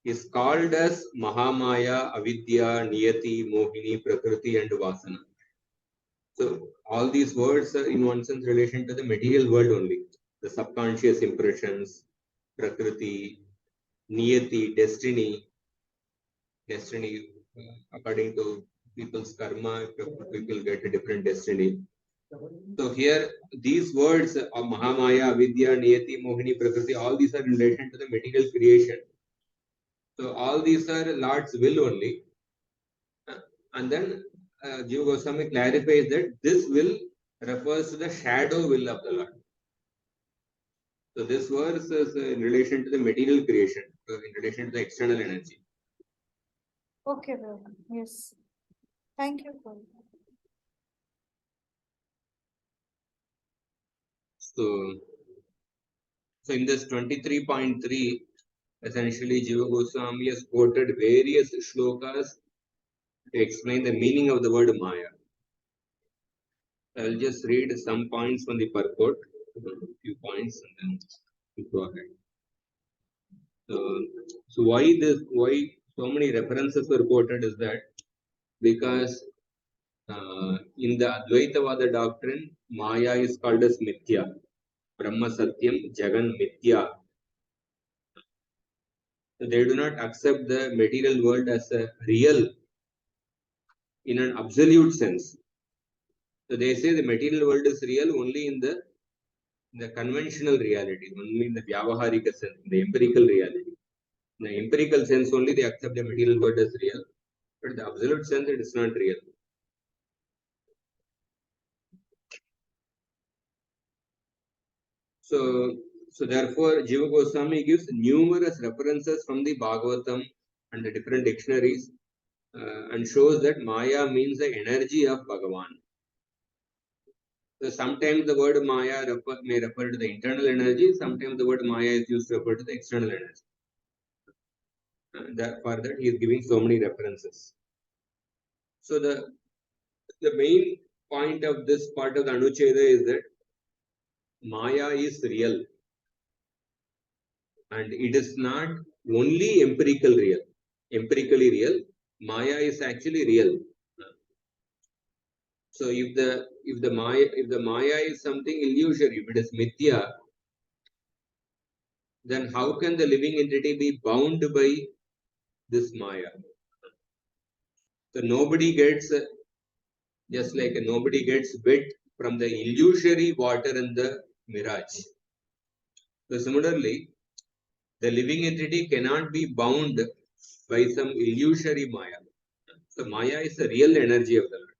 is called as Mahamaya, Avidya, Niyati, Mohini, Prakriti, and Vasana. So all these words are in one sense relation to the material world only. The subconscious impressions, Prakriti, Niyati, destiny, according to people's karma, people get a different destiny. So here, these words of Mahamaya, Vidya, Niyati, Mohini, Prakriti, all these are in relation to the material creation. So all these are Lord's will only. And then Jiva Goswami clarifies that this will refers to the shadow will of the Lord. So this verse is in relation to the material creation, in relation to the external energy. Okay, brother. Yes. Thank you for that. So in this 23.3, essentially Jiva Goswami has quoted various shlokas to explain the meaning of the word Maya. I will just read some points from the purport, a few points, and then we go ahead. So why so many references were quoted is that because in the Advaitavada doctrine, Maya is called as Mithya, Brahma Satyam, Jagan Mithya. So they do not accept the material world as a real in an absolute sense. So they say the material world is real only in the conventional reality, only in the Vyavaharika sense, the empirical reality. In the empirical sense only they accept the material world as real, but in the absolute sense it is not real. So So therefore, Jiva Goswami gives numerous references from the Bhagavatam and the different dictionaries and shows that Maya means the energy of Bhagavan. So sometimes the word Maya may refer to the internal energy, sometimes the word Maya is used to refer to the external energy. For that, he is giving so many references. So the main point of this part of the Anuccheda is that Maya is real. And it is not only empirically real. Maya is actually real. So if the Maya is something illusory, if it is mithya, then how can the living entity be bound by this Maya? So nobody gets just like nobody gets wet from the illusory water and the mirage. So similarly, the living entity cannot be bound by some illusory Maya. So Maya is the real energy of the Lord.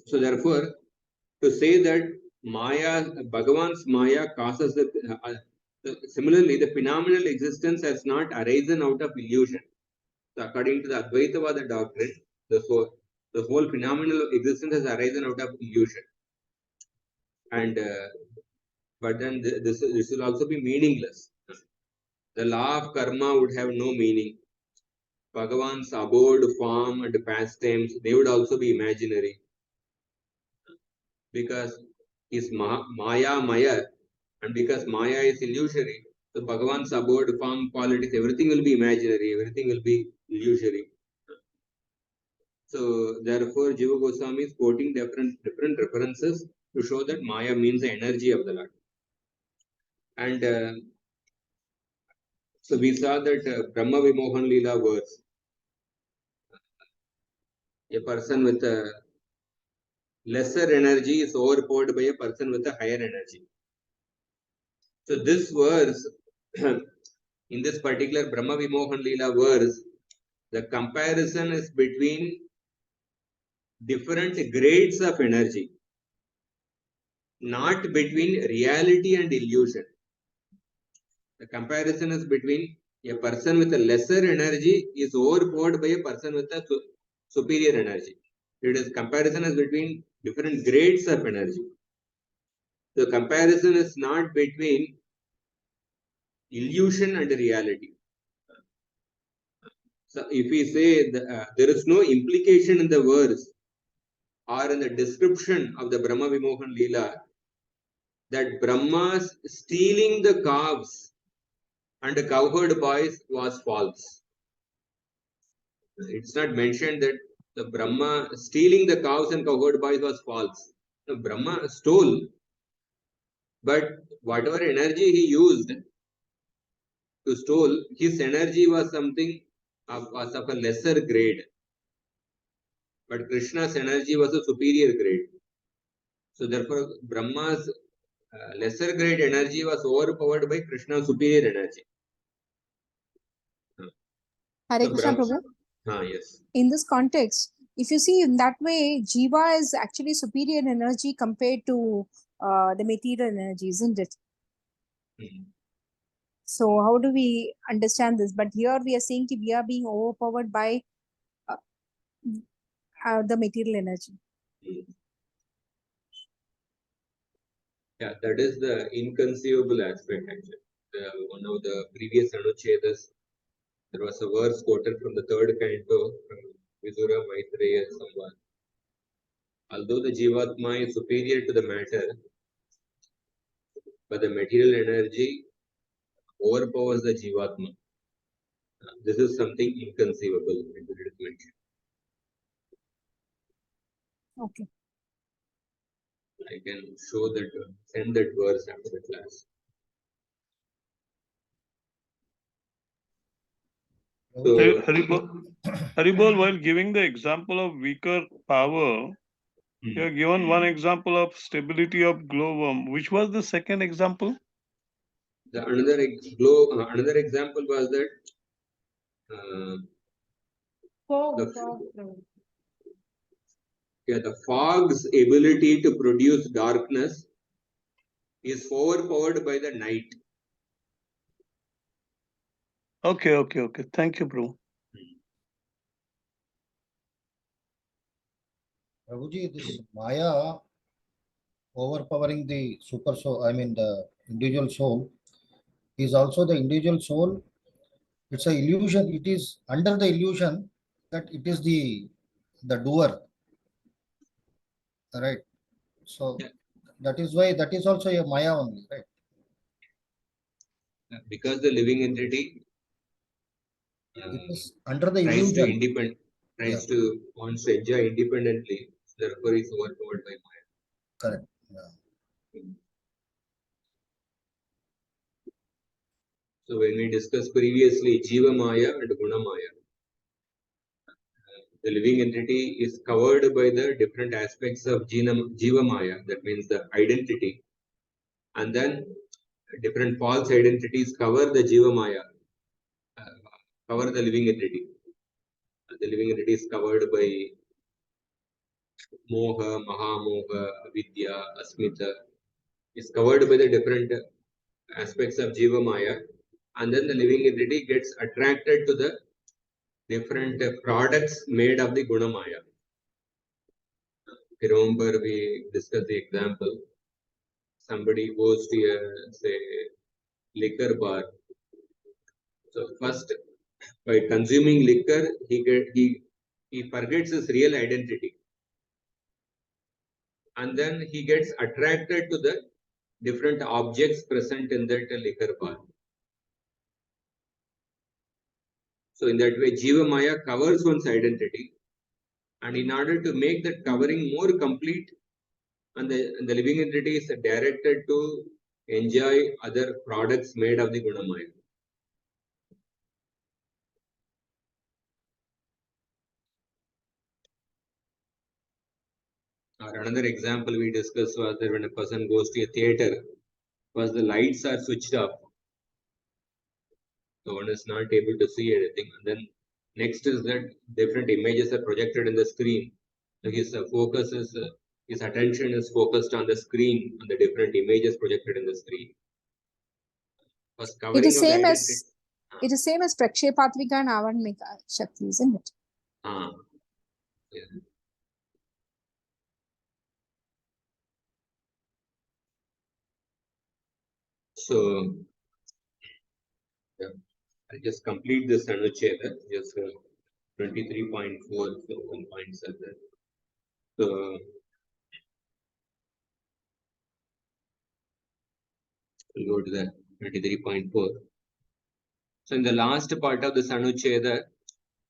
So therefore, to say that Maya, Bhagavan's Maya causes similarly, the phenomenal existence has not arisen out of illusion. So according to the Advaitavada doctrine, the whole phenomenal existence has arisen out of illusion. And but then this will also be meaningless. The law of karma would have no meaning. Bhagavan's abode, form, and pastimes, they would also be imaginary. Because is Maya, and because Maya is illusory, so Bhagavan's abode, form, qualities, everything will be imaginary, everything will be illusory. So therefore, Jiva Goswami is quoting different references to show that Maya means the energy of the Lord. And so we saw that Brahma Vimohan Leela verse, a person with a lesser energy is overpowered by a person with a higher energy. So this verse, in this particular Brahma Vimohan Leela verse, the comparison is between different grades of energy, not between reality and illusion. The comparison is between a person with a lesser energy is overpowered by a person with a superior energy. It is comparison is between different grades of energy. The comparison is not between illusion and reality. So if we say there is no implication in the verse or in the description of the Brahma Vimohan Leela that Brahma's stealing the calves and the cowherd boys was false. It's not mentioned that the Brahma stealing the cows and cowherd boys was false. No, Brahma stole, but whatever energy he used to stole, his energy was something was of a lesser grade. But Krishna's energy was a superior grade. So therefore, Brahma's lesser grade energy was overpowered by Krishna's superior energy. Hare So Krishna Prabhu. Yes. In this context, if you see in that way, Jiva is actually superior energy compared to the material energy, isn't it? Mm-hmm. So how do we understand this? But here we are saying we are being overpowered by the material energy. Mm-hmm. Yeah, that is the inconceivable aspect actually. One of the previous Anuchedas, there was a verse quoted from the third canto from Vidura Maitreya Samvad. Although the Jivatma is superior to the matter, but the material energy overpowers the Jivatma. This is something inconceivable. It is mentioned. Okay. I can show that, send that verse after the class. So, Haribol, while giving the example of weaker power, you have given one example of stability of glowworm. Which was the second example? Another example was that Yeah, the fog's ability to produce darkness is overpowered by the night. Okay. Thank you, Prabhu. Prabhuji, this Maya overpowering the super soul, I mean the individual soul, is also the individual soul. It's an illusion. It is under the illusion that it is the doer. Right. So Yeah. that is why that is also a Maya only, right? Because the living entity It is under the tries to illusion. wants to enjoy independently, therefore is overpowered by Maya. Correct. Yeah. So when we discussed previously Jiva Maya and Guna Maya, the living entity is covered by the different aspects of Jiva Maya, that means the identity, and then different false identities cover the Jiva Maya, cover the living entity. The living entity is covered by Moha, Mahamoha, Avidya, Asmita, is covered by the different aspects of Jiva Maya, and then the living entity gets attracted to the different products made of the Guna Maya. Remember, we discussed the example. Somebody goes to a, say, liquor bar. So first, by consuming liquor, he forgets his real identity, and then he gets attracted to the different objects present in that liquor bar. So in that way, Jiva Maya covers one's identity, and in order to make that covering more complete, and the living entity is directed to enjoy other products made of the Guna Maya. Or another example we discussed was that when a person goes to a theater, because the lights are switched off, so one is not able to see anything. And then next is that different images are projected in the screen. So his focus is, his attention is focused on the screen, on the different images projected in the screen. It is same as Prakshepatvika and Avarmika Shakti, isn't it? Yeah. So, yeah, I'll just complete this anuccheda, just 23.4, so 1 points are there. So, we'll go to the 23.4. So, in the last part of this anuccheda,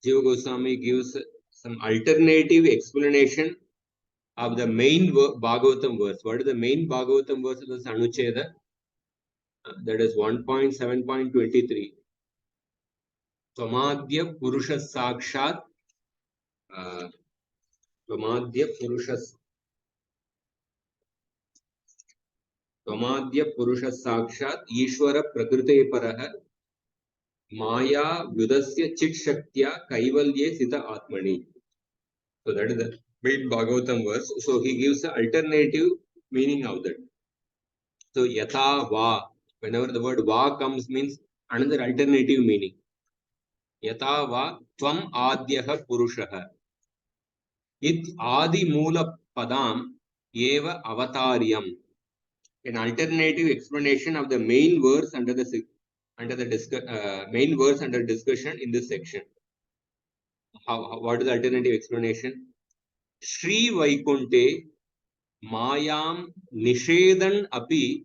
Jiva Goswami gives some alternative explanation of the main Bhagavatam verse. What is the main Bhagavatam verse of this anuccheda? That is 1.7.23. Tvamadhya Purusha Sakshat. Tvamadhya Purusha Sakshat Ishvara Prakrite Paraha Maya Vyudasya Chit Shaktya Kaivalye Sita Atmani. So that is the main Bhagavatam verse. So he gives an alternative meaning of that. So Yatha Va, whenever the word Va comes, means another alternative meaning. Yatha Va Tvam Adyaha Purushaha. It Adi Mula Padam Eva Avataryam. An alternative explanation of the main verse under the main verse under discussion in this section. What is the alternative explanation? Shri Vaikunte Mayam Nishedan Api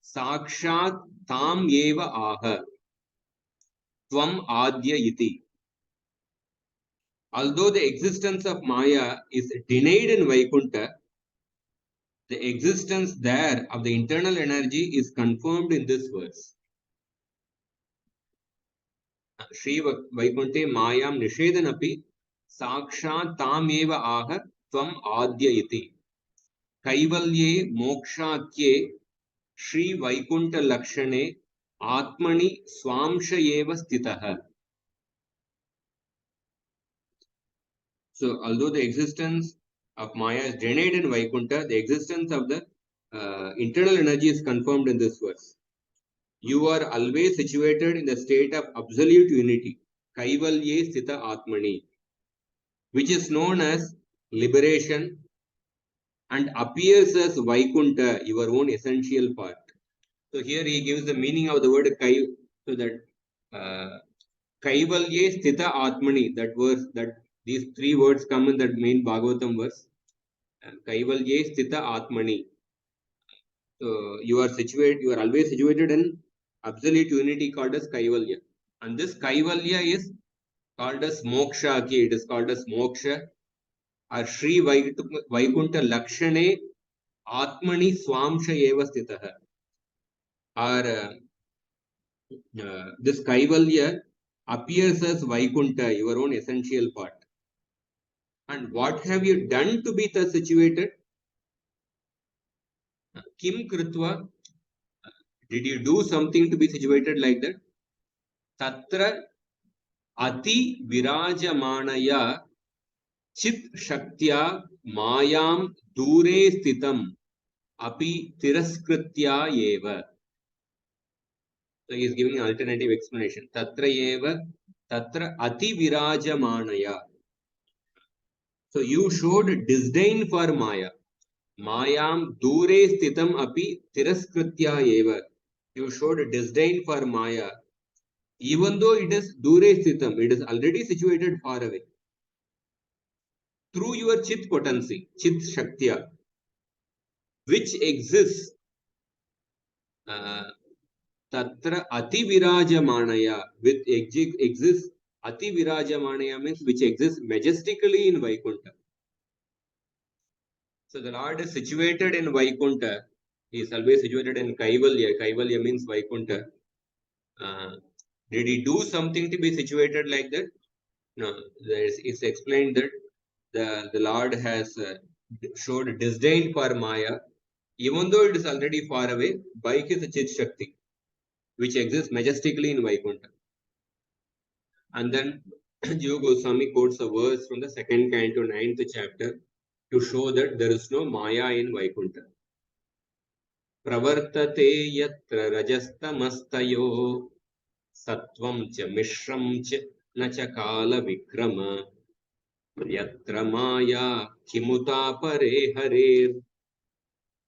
Sakshat Tam Eva Aha Tvam Adya Iti. Although the existence of Maya is denied in Vaikunta, the existence there of the internal energy is confirmed in this verse. Shri Vaikunte Mayam Nishedanapi Sakshat Tam Eva Aha Tvam Adya Iti. Kaivalye Mokshatye Shri Vaikunta Lakshane Atmani Swamsha Eva Stitaha. So, although the existence of Maya is denied in Vaikuntha, the existence of the internal energy is confirmed in this verse. You are always situated in the state of absolute unity, Kaivalye Sthita Atmani, which is known as liberation and appears as Vaikuntha, your own essential part. So here he gives the meaning of the word Kai, so that Kaivalye Sthita Atmani, that verse, that these three words come in that main Bhagavatam verse. Kaivalye Sthita Atmani. So you are always situated in absolute unity called as Kaivalya. And this Kaivalya is called as Moksha. It is called as Moksha. Or Sri Vaikuntha Lakshane Atmani Swamsha Eva Sthitaha. Or this Kaivalya appears as Vaikuntha, your own essential part. And what have you done to be thus situated? Kim Kritva, did you do something to be situated like that? Tatra Ati Virajamanaya Chit Shaktya Mayam Dure Sthitam Api Tiraskritya Eva. So he is giving an alternative explanation. Tatra Eva Tatra Ati Virajamanaya. So you showed disdain for Maya. Mayam Dure Sthitam Api Tiraskritya Eva. You showed disdain for Maya. Even though it is Dure Sthitam, it is already situated far away. Through your Chit potency, Chit Shaktya, which exists Tatra Ati Virajamanaya, with exists Ati Virajamanaya means which exists majestically in Vaikuntha. So the Lord is situated in Vaikuntha. He is always situated in Kaivalya. Kaivalya means Vaikuntha. Did he do something to be situated like that? No. It's explained that the Lord has showed disdain for Maya, even though it is already far away, by his Chit Shakti, which exists majestically in Vaikuntha. And then Jiva Goswami quotes a verse from the 2nd canto, 9th chapter, to show that there is no Maya in Vaikuntha. Pravartate yatra rajastamastayo sattvam cha mishram cha nacha kala vikrama yatra maya kimuta pare hare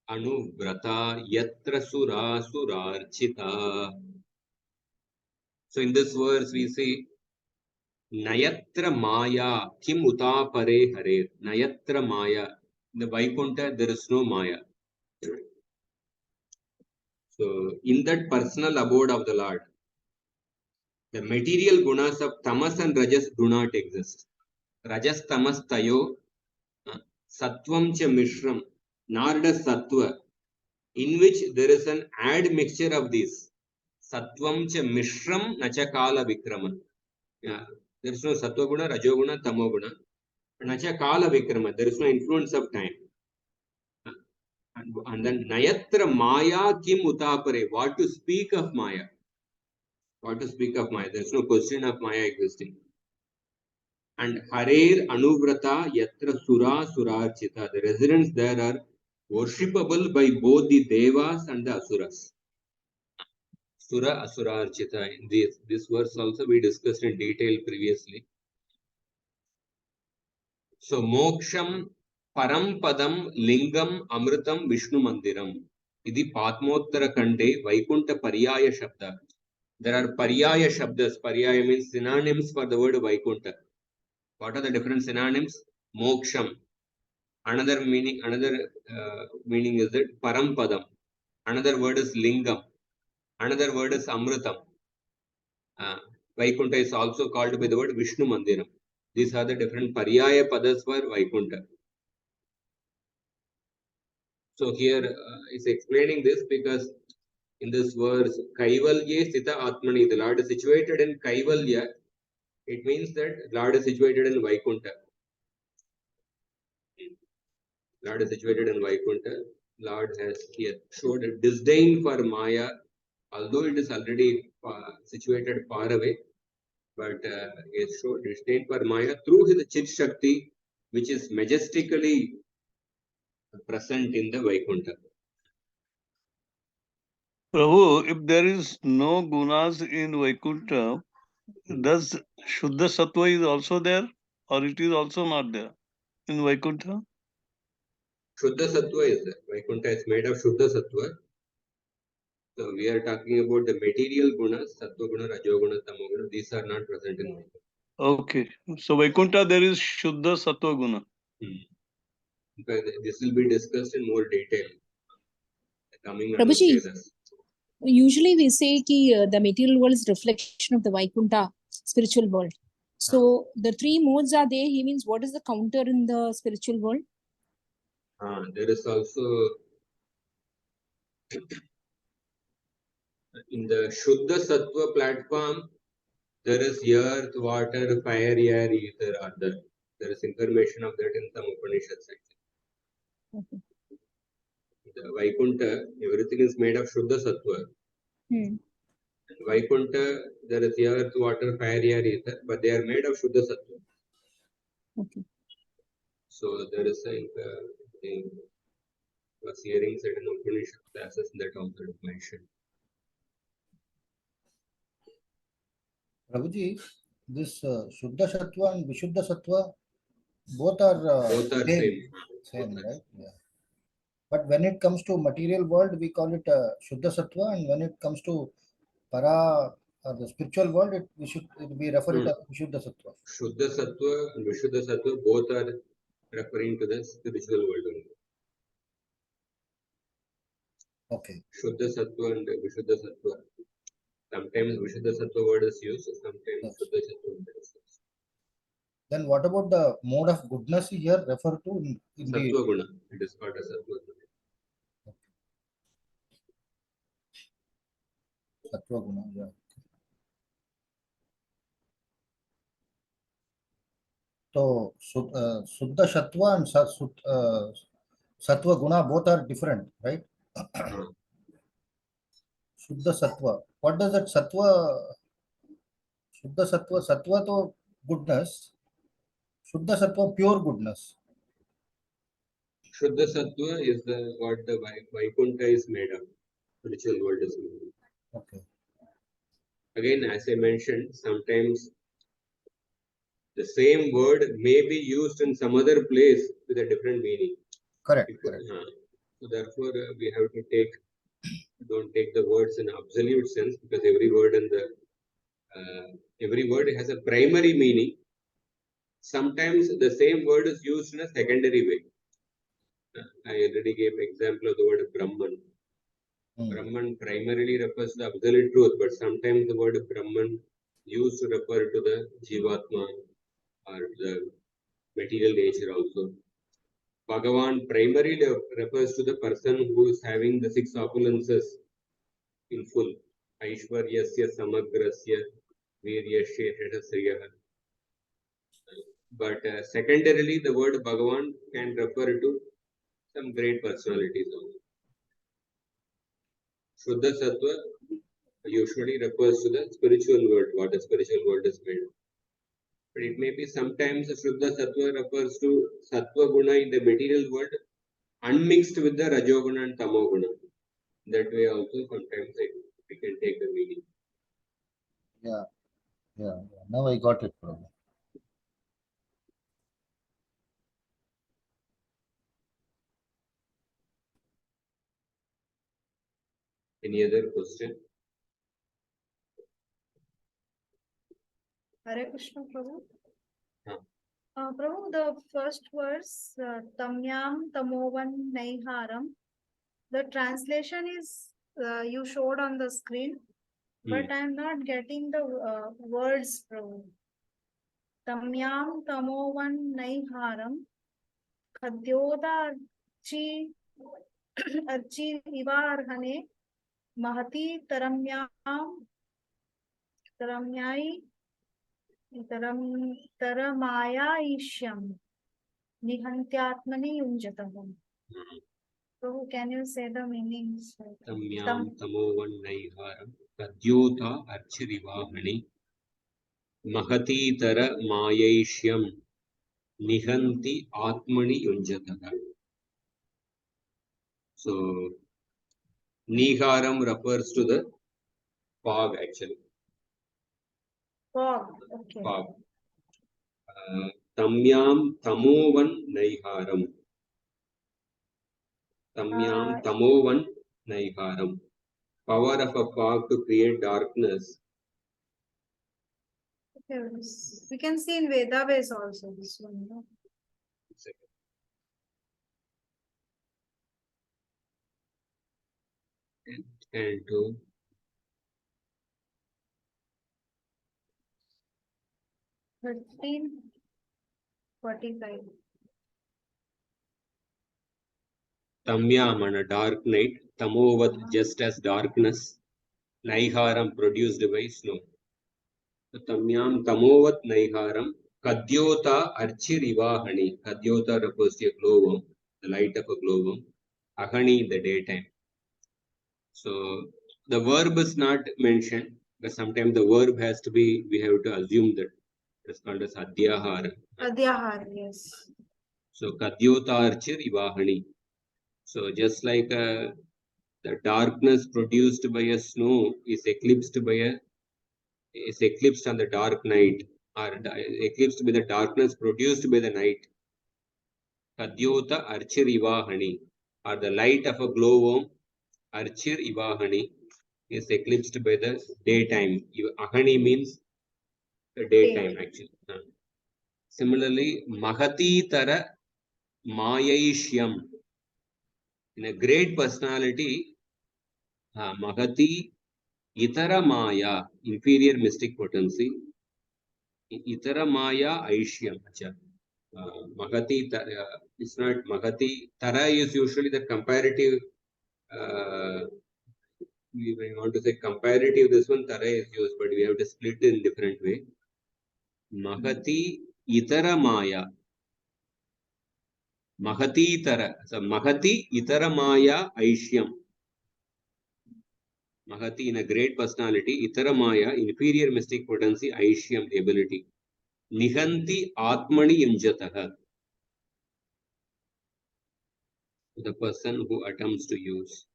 anuvrata yatra sura surarchita. So in this verse we see Nayatra Maya Kim Uta Pare Hare. Nayatra Maya. In the Vaikuntha, there is no Maya. So, in that personal abode of the Lord, the material gunas of Tamas and Rajas do not exist. Rajas Tamas Tayo Sattvam Cha Mishram, nor does Sattva, in which there is an admixture of these. Sattvam Cha Mishram Nacha Kala Vikrama. There is no Sattva Guna, Rajoguna, Tamoguna. Nacha Kala Vikrama, there is no influence of time. And then Nayatra Maya Kim Utapare, what to speak of Maya? What to speak of Maya? There is no question of Maya existing. And Harer Anuvrata Yatra Sura Surarchita, the residents there are worshipable by both the Devas and the Asuras. Sura Asurarchita. In this verse also we discussed in detail previously. So Moksham Param Padam Lingam Amritam Vishnu Mandiram. Idi Patmottara Kande Vaikunta Paryaya Shabda. There are Paryaya Shabdas. Paryaya means synonyms for the word Vaikunta. What are the different synonyms? Moksham. Another meaning is that Param Padam. Another word is Lingam. Another word is Amritam. Vaikunta is also called by the word Vishnu Mandiram. These are the different Paryaya Padas for Vaikunta. So here is explaining this because in this verse, Kaivalye Sthita Atmani, the Lord is situated in Kaivalya. It means that Lord is situated in Vaikuntha. Lord is situated in Vaikuntha. Lord has here showed a disdain for Maya, although it is already situated far away. But he has showed disdain for Maya through his Chit Shakti, which is majestically present in the Vaikuntha. Prabhu, if there is no gunas in Vaikuntha, does Shuddha Sattva is also there or it is also not there in Vaikuntha? Shuddha Sattva is there. Vaikuntha is made of Shuddha Sattva. So we are talking about the material gunas, Sattva Guna, Rajo Guna, Tamo Guna. These are not present in Vaikuntha. Okay. So Vaikuntha there is Shuddha Sattva Guna. In fact, this will be discussed in more detail. Coming Prabhuji, anucchedas. usually we say ki, the material world is reflection of the Vaikuntha spiritual world. So the three modes are there. He means what is the counter in the spiritual world? There is also in the Shuddha Sattva platform, there is earth, water, fire, air, ether are there. There is information of that in some Upanishads. Okay. The Vaikuntha, everything is made of Shuddha Sattva. And Vaikuntha, there is earth, water, fire, air, ether, but they are made of Shuddha Sattva. Okay. So there is a was hearing certain Upanishad classes that also mentioned. Prabhuji, this Shuddha Sattva and Vishuddha Sattva, both are same, right? Yeah. But when it comes to material world, we call it Shuddha Sattva, and when it comes to Para, the spiritual world, we refer it as Vishuddha Sattva. Shuddha Sattva and Vishuddha Sattva both are referring to the spiritual world only. Okay. Shuddha Sattva and Vishuddha Sattva. Sometimes Vishuddha Sattva word is used, sometimes Yes. Shuddha Sattva word is used. Then what about the mode of goodness here referred to in the Sattva Guna. It is called as Sattva Guna. Sattva Guna? Yeah. So Shuddha Sattva and Sattva Guna both are different, right? Shuddha Sattva. What does that Sattva? Shuddha Sattva, Sattva to goodness. Shuddha Sattva, pure goodness. Shuddha Sattva is what the Vaikuntha is made of. Spiritual world is made of. Okay. Again, as I mentioned, sometimes the same word may be used in some other place with a different meaning. Correct. So therefore, we have to don't take the words in absolute sense, because every word has a primary meaning. Sometimes the same word is used in a secondary way. I already gave example of the word Brahman. Brahman primarily refers to the absolute truth, but sometimes the word Brahman used to refer to the Jivatma or the material nature also. Bhagavan primarily refers to the person who is having the six opulences in full. Aishwaryasya Samagrasya Viryasya Hedasriya. But secondarily, the word Bhagavan can refer to some great personalities also. Shuddha Sattva usually refers to the spiritual world, what the spiritual world is made of. But it may be sometimes Shuddha Sattva refers to Sattva Guna in the material world unmixed with the Rajoguna and Tamoguna. That way also sometimes we can take the meaning. Yeah. Now I got it, Prabhu. Any other question? Hare Krishna, Prabhu. Huh. Prabhu, the first verse, Tamyam Tamovan Naiharam, the translation is you showed on the screen, but I'm not getting the words, Prabhu. Tamyam Tamovan Naiharam, Khadyoda Archi Ivarhane, Mahati Taramyai Taramayaishyam Nihantyatmani Yunjataham. Prabhu, can you say the meanings? Tamyam Tamovan Naiharam Kadyota Archirivahani Mahatitara Mayaishyam Nihanti Atmani Yunjataha. So, Niharam refers to the fog actually. Fog. Okay. Fog. Tamyam Tamovan Naiharam. Tamyam Tamovan Naiharam. Power of a fog to create darkness. Okay. We can see in Vedas also this one. No? And to 13:45. Tamyam on a dark night, Tamovat just as darkness, Naiharam produced by snow. So, Tamyam Tamovat Naiharam, Kadyota Archirivahani. Kadyota refers to a glowworm, the light of a glowworm, Ahani in the daytime. So the verb is not mentioned, but sometimes the verb has to be, we have to assume that it's called as Adhyahara. Adhyahar, yes. So Kadyota Archirivahani. So just like the darkness produced by a snow is eclipsed on the dark night, or eclipsed by the darkness produced by the night. Kadyota Archir Ivahani, or the light of a glowworm, Archir Ivahani, is eclipsed by the daytime. Ahani means the daytime actually. Similarly, Mahati Tara Mayaishyam. In a great personality, Mahati Itara Maya, inferior mystic potency. Itara Maya Aishyam. Mahati Tara, it's not Mahati. Tara is usually the comparative, we want to say comparative, this one Tara is used, but we have to split it in different way. Mahati Itara Maya. Mahati Tara. So Mahati Itara Maya Aishyam. Mahati in a great personality, Itara Maya, inferior mystic potency, Aishyam, ability. Nihanti Atmani Yunjataha. The person who attempts to use.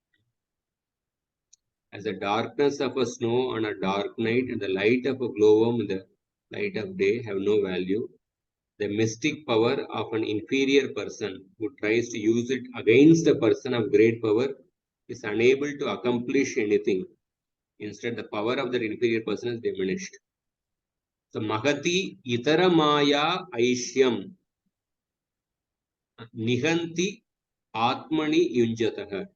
As the darkness of a snow on a dark night and the light of a glowworm in the light of day have no value, the mystic power of an inferior person who tries to use it against a person of great power is unable to accomplish anything. Instead, the power of that inferior person is diminished. So, Mahati Itara Maya Aishyam Nihanti Atmani Yunjataha.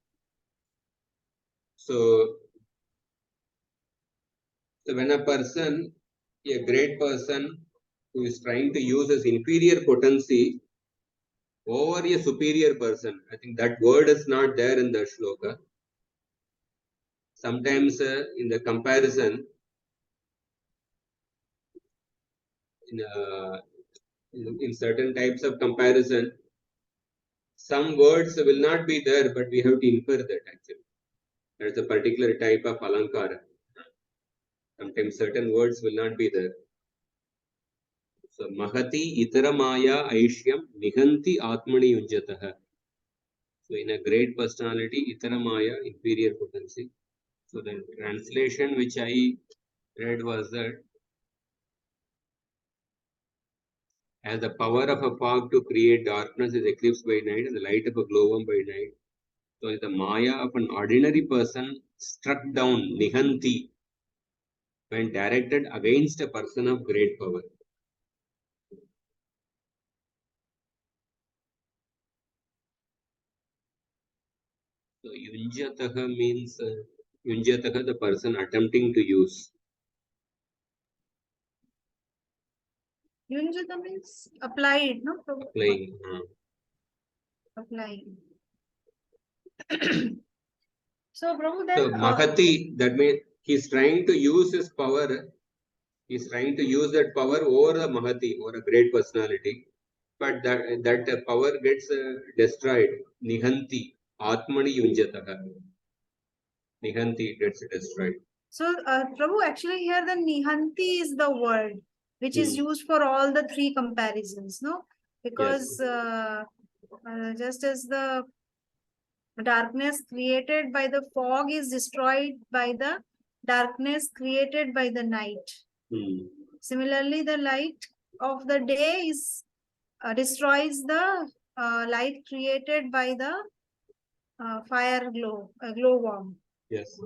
So when a person, a great person who is trying to use his inferior potency over a superior person, I think that word is not there in the shloka. Sometimes in the comparison, in certain types of comparison, some words will not be there, but we have to infer that actually. That's a particular type of alankara. Sometimes certain words will not be there. So, Mahati Itara Maya Aishyam Nihanti Atmani Yunjataha. So, in a great personality, Itara Maya, inferior potency. So, the translation which I read was that as the power of a fog to create darkness is eclipsed by night and the light of a glowworm by night. So, the Maya of an ordinary person struck down Nihanti when directed against a person of great power. So, Yunjataha means Yunjataha, the person attempting to use. Yunjata means applied, no? Applying. Applying. So, Prabhu, then. So, Mahati, that means he's trying to use his power. He's trying to use that power over the Mahati, or a great personality. But that power gets destroyed. Nihanti, Atmani Yunjataha. Nihanti gets destroyed. So, Prabhu, actually here the Nihanti is the word which is used for all the three comparisons, no? because just as the darkness created by the fog is destroyed by the darkness created by the night. Similarly, the light of the day is destroys the light created by the fire glowworm. Yes.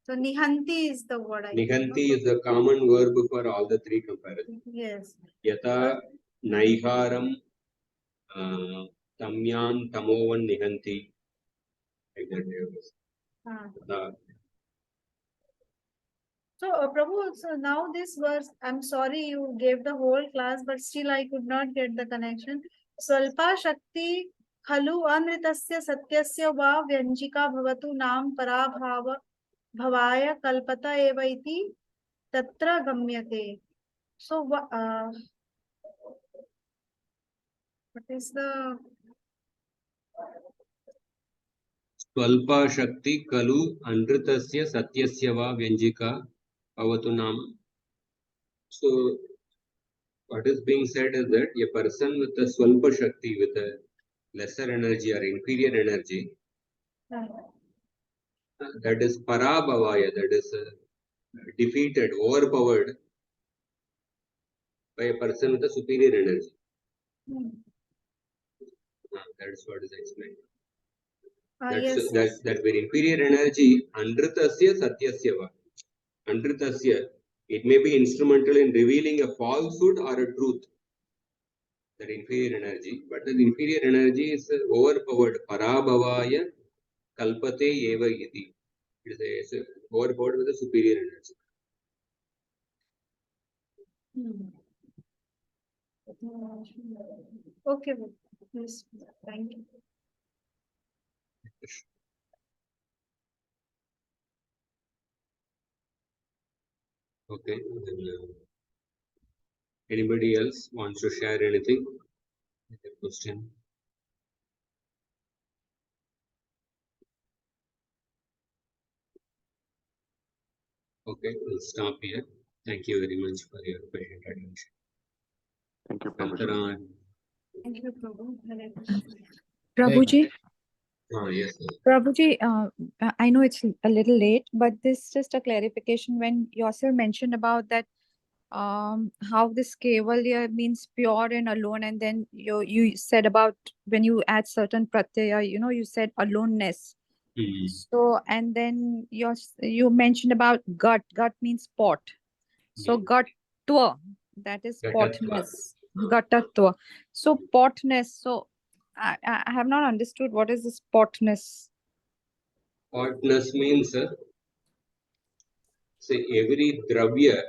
So nihanti is the word. Nihanti is the common verb for all the three comparisons. Yes. Yata naiharam tamyan tamovan nihanti. Like that. So, Prabhu, so now this verse, I'm sorry you gave the whole class, but still I could not get the connection. Swalpa Shakti Khalu Anritasya Satyasya Va Vyanjika Bhavatu Nam Parabhava Bhavaya Kalpata Eva Iti Tatra Gamyate. So, what is the Swalpa Shakti Kalu Anritasya Satyasya Va Vyanjika Avatu Nam. So, what is being said is that a person with a Swalpa Shakti, with a lesser energy or inferior energy, that is Parabhavaya, that is defeated, overpowered by a person with a superior energy. That is what is explained. That very inferior energy, Anritasya Satyasya Va. Anritasya, it may be instrumental in revealing a falsehood or a truth. That inferior energy, but the inferior energy is overpowered. Parabhavaya kalpate eva iti. It is overpowered with a superior energy. Okay, yes, thank you. Okay. Anybody else wants to share anything? A question? Okay, we'll stop here. Thank you very much for your patient attention. Thank you, Prabhuji. Thank you, Prabhu. Hare Krishna. Prabhuji, Yes. Prabhuji, I know it's a little late, but this just a clarification when yourself mentioned about that how this kevalya means pure and alone, and then you said about when you add certain pratyaya, you said aloneness. So, and then you mentioned about gut. Gut means pot. So gatwa, that is potness. Gatatva. So potness. So I have not understood what is this potness. Potness means say every dravya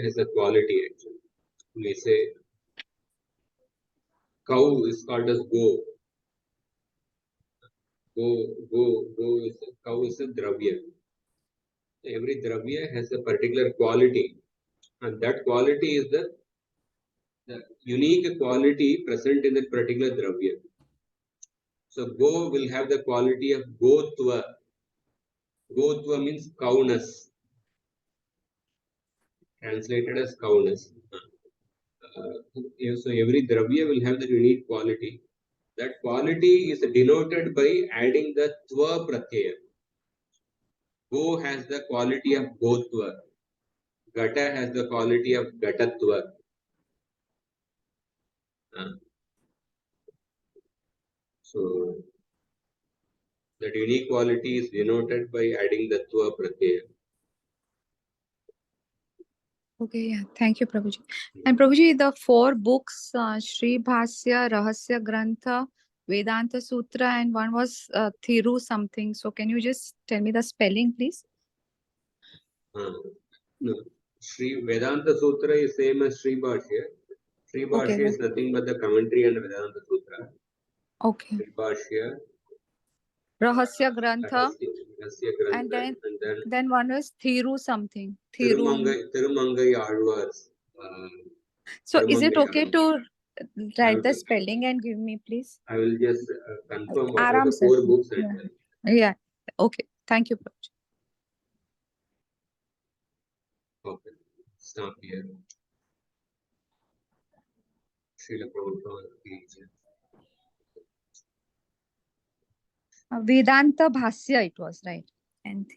has a quality actually. We say cow is called as go. Cow is a dravya. Every dravya has a particular quality, and that quality is the unique quality present in that particular dravya. So go will have the quality of gotva. Gotva means cowness. Translated as cowness. So every dravya will have the unique quality. That quality is denoted by adding the tva pratyaya. Go has the quality of gotva. Gata has the quality of gatatva. So that unique quality is denoted by adding the tva pratyaya. Okay, yeah. Thank you, Prabhuji. And Prabhuji, the 4 books, Sri Bhasya, Rahasya Grantha, Vedanta Sutra, and one was Thiru something. So can you just tell me the spelling, please? No. Sri Vedanta Sutra is same as Sri Bhashya. Sri Bhashya is nothing but the commentary on Vedanta Sutra. Okay. Sri Bhashya, Rahasya Grantha, Rahasya Grantha, and then one was Thiru something. Thirumangai Alvar's. So is it okay to write the spelling and give me, please? I will just confirm what are the 4 books. Yeah. Okay. Thank you, Prabhuji. Okay. Stop here. Srila Prabhupada. Vedanta Bhasya it was, right? And